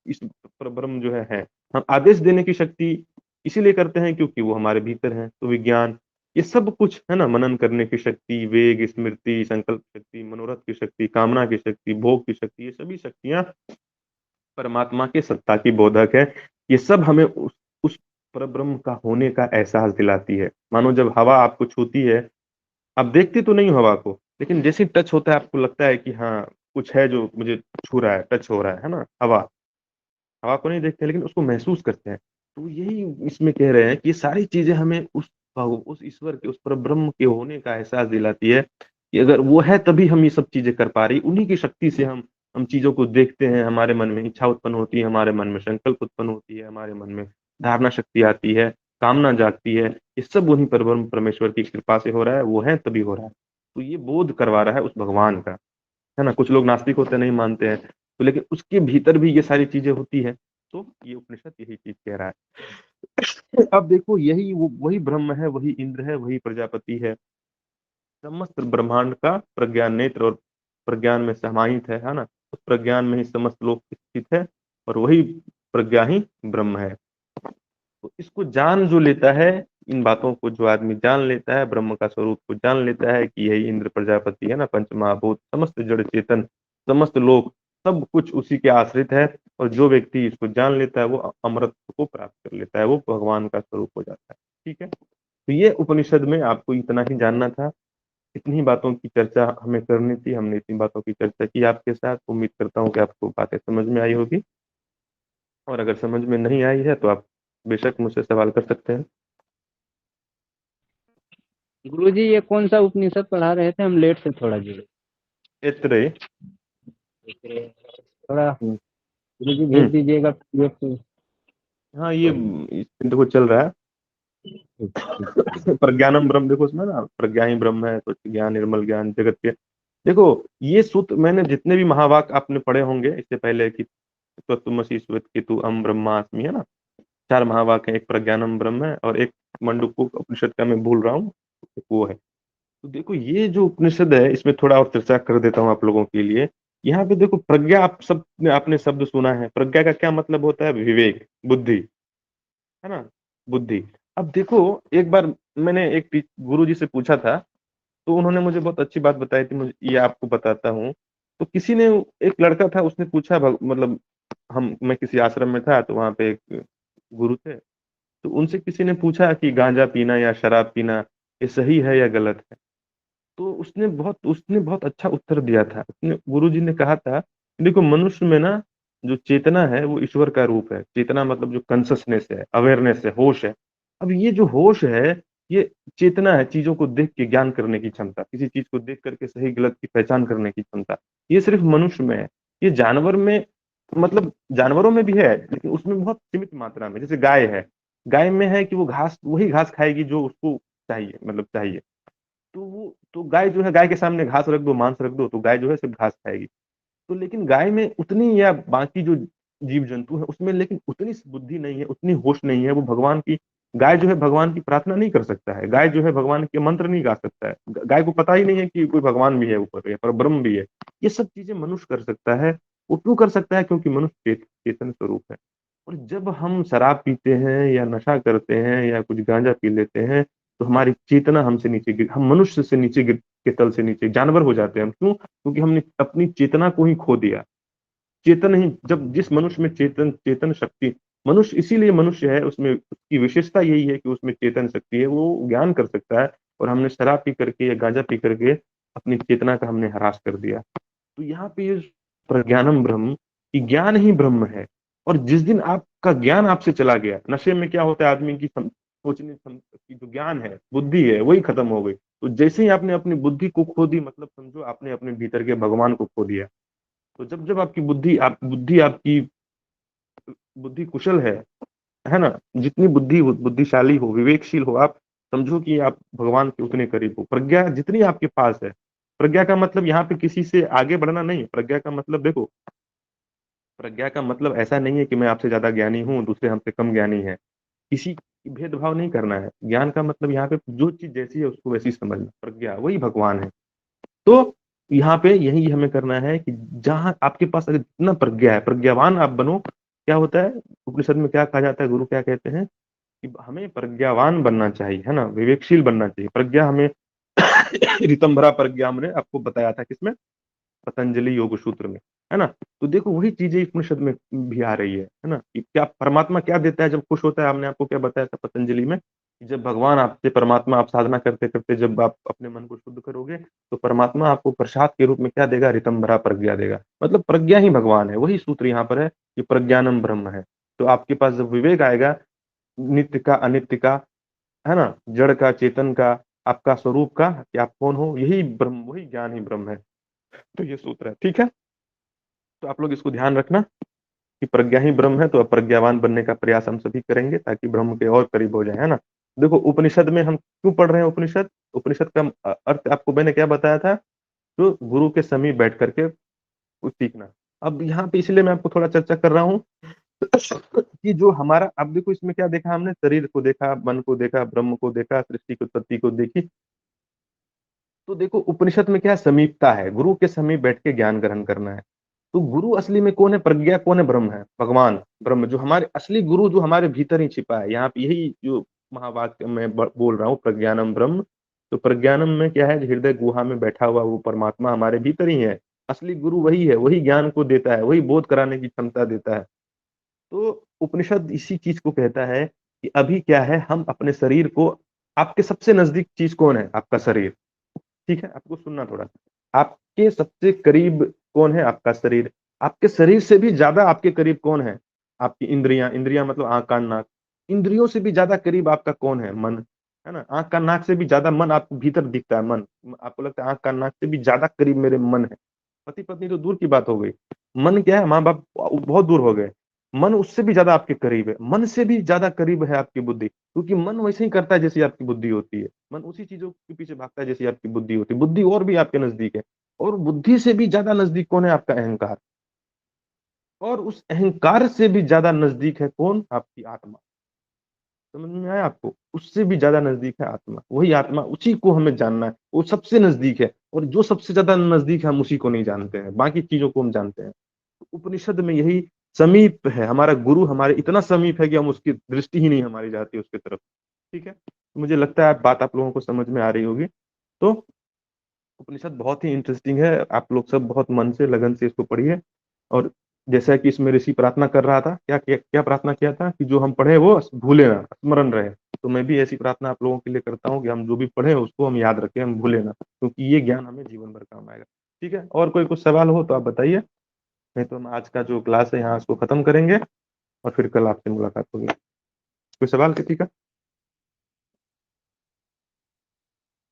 इस परब्रह्म जो है। हम आदेश देने की शक्ति इसीलिए करते हैं क्योंकि वो हमारे भीतर है। तो विज्ञान, ये सब कुछ है ना, मनन करने की शक्ति, वेग, स्मृति, संकल्प शक्ति, मनोरथ की शक्ति, कामना की शक्ति, भोग की शक्ति, ये सभी शक्तियां परमात्मा के सत्ता की बोधक है। ये सब हमें उस परब्रह्म का होने का एहसास दिलाती है। मानो जब हवा आपको छूती है, आप देखते तो नहीं हो हवा को, लेकिन जैसे टच होता है आपको लगता है कि हाँ कुछ है जो मुझे छू रहा है, टच हो रहा है ना। हवा, हवा को नहीं देखते लेकिन उसको महसूस करते हैं। तो यही इसमें कह रहे हैं कि ये सारी चीजें हमें उस ईश्वर के, उस परब्रह्म के होने का एहसास दिलाती है कि अगर वो है तभी हम ये सब चीजें कर पा रही। उन्हीं की शक्ति से हम चीजों को देखते हैं, हमारे मन में इच्छा उत्पन्न होती है, हमारे मन में संकल्प उत्पन्न होती है, हमारे मन में धारणा शक्ति आती है, कामना जागती है। ये सब उन्हीं परब्रह्म परमेश्वर की कृपा से हो रहा है, वो है तभी हो रहा है। तो ये बोध करवा रहा है उस भगवान का, है ना। कुछ लोग नास्तिक होते हैं, नहीं मानते हैं, तो लेकिन उसके भीतर भी ये सारी चीजें होती है। तो ये उपनिषद यही चीज कह रहा है। अब देखो यही वही ब्रह्म है, वही इंद्र है, वही प्रजापति है। समस्त ब्रह्मांड का प्रज्ञान नेत्र और प्रज्ञान में समाहित है ना। उस प्रज्ञान में ही समस्त लोक स्थित है और वही प्रज्ञा ही ब्रह्म है। तो इसको जान जो लेता है, इन बातों को जो आदमी जान लेता है, ब्रह्म का स्वरूप को जान लेता है कि यही इंद्र प्रजापति है ना, पंचमहाभूत, समस्त जड़ चेतन, समस्त लोक, सब कुछ उसी के आश्रित है। और जो व्यक्ति इसको जान लेता है वो अमरत्व को प्राप्त कर लेता है, वो भगवान का स्वरूप हो जाता है। ठीक है, तो ये उपनिषद में आपको इतना ही जानना था। इतनी बातों की चर्चा हमें करनी थी, हमने इतनी बातों की चर्चा की आपके साथ। उम्मीद करता हूँ कि आपको बातें समझ में आई होगी, और अगर समझ में नहीं आई है तो आप बेशक मुझसे सवाल कर सकते हैं। गुरुजी ये कौन सा उपनिषद पढ़ा रहे थे? हम लेट से थोड़ा जुड़े। ऐत्रेय। थोड़ा हम्म गुरुजी हम्म, भेज दीजिएगा PDF पे। हाँ ये देखो चल रहा है। प्रज्ञानम ब्रह्म, देखो उसमें ना प्रज्ञा ही ब्रह्म है, तो ज्ञान निर्मल ज्ञान जगत के। देखो ये सूत्र मैंने जितने भी महावाक्य आपने पढ़े होंगे इससे पहले कि तत्वमसि श्वेत केतु अहम ब्रह्मास्मि, है ना। 4 महावाक्य हैं, एक प्रज्ञानम ब्रह्म है और एक मंडूक्य उपनिषद का मैं भूल रहा हूँ, वो है। तो देखो ये जो उपनिषद है इसमें थोड़ा और चर्चा कर देता हूँ आप लोगों के लिए। यहाँ पे देखो प्रज्ञा, आप सब ने आपने शब्द सुना है, प्रज्ञा का क्या मतलब होता है? विवेक, बुद्धि, है ना, बुद्धि। अब देखो एक बार मैंने एक गुरु जी से पूछा था, तो उन्होंने मुझे बहुत अच्छी बात बताई थी, मुझे ये आपको बताता हूँ। तो किसी ने, एक लड़का था, उसने पूछा मतलब हम मैं किसी आश्रम में था, तो वहां पे एक गुरु थे, तो उनसे किसी ने पूछा कि गांजा पीना या शराब पीना ये सही है या गलत है। तो उसने बहुत अच्छा उत्तर दिया था। उसने, गुरुजी ने कहा था कि देखो मनुष्य में ना जो चेतना है वो ईश्वर का रूप है। चेतना मतलब जो कॉन्शसनेस है, अवेयरनेस है, होश है। अब ये जो होश है, ये चेतना है, चीजों को देख के ज्ञान करने की क्षमता, किसी चीज को देख करके सही गलत की पहचान करने की क्षमता, ये सिर्फ मनुष्य में है। ये जानवर में, मतलब जानवरों में भी है लेकिन उसमें बहुत सीमित मात्रा में। जैसे गाय है, गाय में है कि वो घास, वही घास खाएगी जो उसको चाहिए, मतलब चाहिए। तो गाय जो है, गाय के सामने घास रख दो, मांस रख दो, तो गाय जो है सिर्फ घास खाएगी। तो लेकिन गाय में उतनी, या बाकी जो जीव जंतु है उसमें लेकिन उतनी बुद्धि नहीं है, उतनी होश नहीं है। वो भगवान की, गाय जो है भगवान की प्रार्थना नहीं कर सकता है, गाय जो है भगवान के मंत्र नहीं गा सकता है, गाय को पता ही नहीं है कि कोई भगवान भी है ऊपर, या पर ब्रह्म भी है। ये सब चीजें मनुष्य कर सकता है। वो क्यों कर सकता है? क्योंकि मनुष्य चेतन स्वरूप है। और जब हम शराब पीते हैं या नशा करते हैं या कुछ गांजा पी लेते हैं, तो हमारी चेतना हमसे नीचे गिर, हम मनुष्य से नीचे गिर के तल से नीचे जानवर हो जाते हैं हम। क्यों? क्योंकि हमने अपनी चेतना को ही खो दिया। चेतन ही, जब जिस मनुष्य में चेतन चेतन शक्ति, मनुष्य इसीलिए मनुष्य है, उसमें उसकी विशेषता यही है कि उसमें चेतन शक्ति है, वो ज्ञान कर सकता है। और हमने शराब पी करके या गांजा पी करके अपनी चेतना का हमने ह्रास कर दिया। तो यहाँ पे ये प्रज्ञानम ब्रह्म, कि ज्ञान ही ब्रह्म है। और जिस दिन आपका ज्ञान आपसे चला गया, नशे में क्या होता है, आदमी की की जो ज्ञान है, बुद्धि है, वही खत्म हो गई। तो जैसे ही आपने अपनी बुद्धि को खो दी, मतलब समझो आपने अपने भीतर के भगवान को खो दिया। तो जब जब आपकी आपकी बुद्धि कुशल है ना, जितनी बुद्धिशाली हो, विवेकशील हो, आप समझो कि आप भगवान के उतने करीब हो। प्रज्ञा जितनी आपके पास है, प्रज्ञा का मतलब यहाँ पे किसी से आगे बढ़ना नहीं है। प्रज्ञा का मतलब देखो, प्रज्ञा का मतलब ऐसा नहीं है कि मैं आपसे ज्यादा ज्ञानी हूँ, दूसरे हमसे कम ज्ञानी है। किसी की भेदभाव नहीं करना है। ज्ञान का मतलब यहाँ पे जो चीज जैसी है उसको वैसी समझना, प्रज्ञा वही भगवान है। तो यहाँ पे यही हमें करना है कि जहां आपके पास अगर जितना प्रज्ञा है, प्रज्ञावान आप बनो। क्या होता है उपनिषद में, क्या कहा जाता है, गुरु क्या कहते हैं कि हमें प्रज्ञावान बनना चाहिए, है ना, विवेकशील बनना चाहिए। प्रज्ञा हमें ऋतंभरा प्रज्ञा हमने आपको बताया था किसमें, पतंजलि योग सूत्र में, है ना। तो देखो वही चीजें उपनिषद में भी आ रही है ना, कि क्या परमात्मा क्या देता है जब खुश होता है। हमने आपको क्या बताया था पतंजलि में, कि जब भगवान आपसे, परमात्मा, आप साधना करते करते जब आप अपने मन को शुद्ध करोगे, तो परमात्मा आपको प्रसाद के रूप में क्या देगा? ऋतंभरा प्रज्ञा देगा। मतलब प्रज्ञा ही भगवान है। वही सूत्र यहाँ पर है कि प्रज्ञानम ब्रह्म है। तो आपके पास जब विवेक आएगा, नित्य का अनित्य का, है ना, जड़ का चेतन का, आपका स्वरूप का, कि आप कौन हो, यही ब्रह्म, वही ज्ञान ही ब्रह्म है। तो ये सूत्र है, ठीक है। तो आप लोग इसको ध्यान रखना कि प्रज्ञा ही ब्रह्म है। तो अब प्रज्ञावान बनने का प्रयास हम सभी करेंगे ताकि ब्रह्म के और करीब हो जाए, है ना। देखो उपनिषद में हम क्यों पढ़ रहे हैं? उपनिषद, उपनिषद का अर्थ आपको मैंने क्या बताया था? तो गुरु के समीप बैठ करके कुछ सीखना। अब यहाँ पे इसलिए मैं आपको थोड़ा चर्चा कर रहा हूँ कि जो हमारा, अब देखो इसमें क्या देखा हमने, शरीर को देखा, मन को देखा, ब्रह्म को देखा, सृष्टि की उत्पत्ति को देखी। तो देखो उपनिषद में क्या समीपता है, गुरु के समीप बैठ के ज्ञान ग्रहण करना है। तो गुरु असली में कौन है? प्रज्ञा कौन है? ब्रह्म है, भगवान ब्रह्म, जो हमारे असली गुरु, जो हमारे भीतर ही छिपा है। यहाँ पे यही जो महावाक्य मैं बोल रहा हूँ, प्रज्ञानम ब्रह्म। तो प्रज्ञानम में क्या है? हृदय गुहा में बैठा हुआ वो परमात्मा हमारे भीतर ही है। असली गुरु वही है, वही ज्ञान को देता है, वही बोध कराने की क्षमता देता है। तो उपनिषद इसी चीज को कहता है कि अभी क्या है, हम अपने शरीर को, आपके सबसे नजदीक चीज कौन है? आपका शरीर। ठीक है, आपको सुनना थोड़ा। आपके सबसे करीब कौन है? आपका शरीर। आपके शरीर से भी ज्यादा आपके करीब कौन है? आपकी इंद्रियां। इंद्रियां मतलब आंख कान नाक। इंद्रियों से भी ज्यादा करीब आपका कौन है? मन। है ना? आँख का नाक से भी ज़्यादा मन आपको भीतर दिखता है मन। आपको लगता है आँख का नाक से भी ज़्यादा करीब मेरे मन है। पति-पत्नी तो दूर की बात हो गई। मन क्या है माँ-बाप बहुत दूर हो गए। मन उससे भी ज़्यादा आपके करीब है। मन से भी ज़्यादा करीब है आपकी बुद्धि, क्योंकि मन वैसे ही करता है जैसी आपकी बुद्धि होती है। मन उसी चीज़ों के पीछे भागता है जैसी आपकी बुद्धि होती है। बुद्धि और भी आपके नज़दीक है और बुद्धि से भी ज़्यादा नज़दीक कौन है? आपका अहंकार। और उस अहंकार से भी ज़्यादा नज़दीक है कौन? आपकी आत्मा। समझ में आया आपको? उससे भी ज़्यादा नज़दीक है आत्मा। वही आत्मा, उसी को हमें जानना है। वो सबसे नज़दीक है और जो सबसे ज़्यादा नज़दीक है हम उसी को नहीं जानते हैं, बाकी चीज़ों को हम जानते हैं। उपनिषद में यही समीप है, हमारा गुरु हमारे इतना समीप है कि हम उसकी दृष्टि ही नहीं हमारी जाती है उसकी तरफ। ठीक है? मुझे लगता है बात आप लोगों को समझ में आ रही होगी। तो उपनिषद बहुत ही इंटरेस्टिंग है। आप लोग सब बहुत मन से, लगन से इसको पढ़िए और जैसा कि इसमें ऋषि प्रार्थना कर रहा था, क्या प्रार्थना किया था कि जो हम पढ़े वो भूले ना, स्मरण रहे। तो मैं भी ऐसी प्रार्थना आप लोगों के लिए करता हूँ कि हम जो भी पढ़े उसको हम याद रखें, हम भूले ना, क्योंकि ये ज्ञान हमें जीवन भर काम आएगा। ठीक है? और कोई कुछ सवाल हो तो आप बताइए, नहीं तो हम आज का जो क्लास है यहाँ इसको खत्म करेंगे और फिर कल आपसे मुलाकात होगी। कोई सवाल किसी का?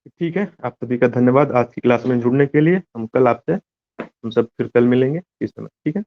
ठीक है, आप सभी का धन्यवाद आज की क्लास में जुड़ने के लिए। हम कल आपसे हम सब फिर कल मिलेंगे इस समय। ठीक है?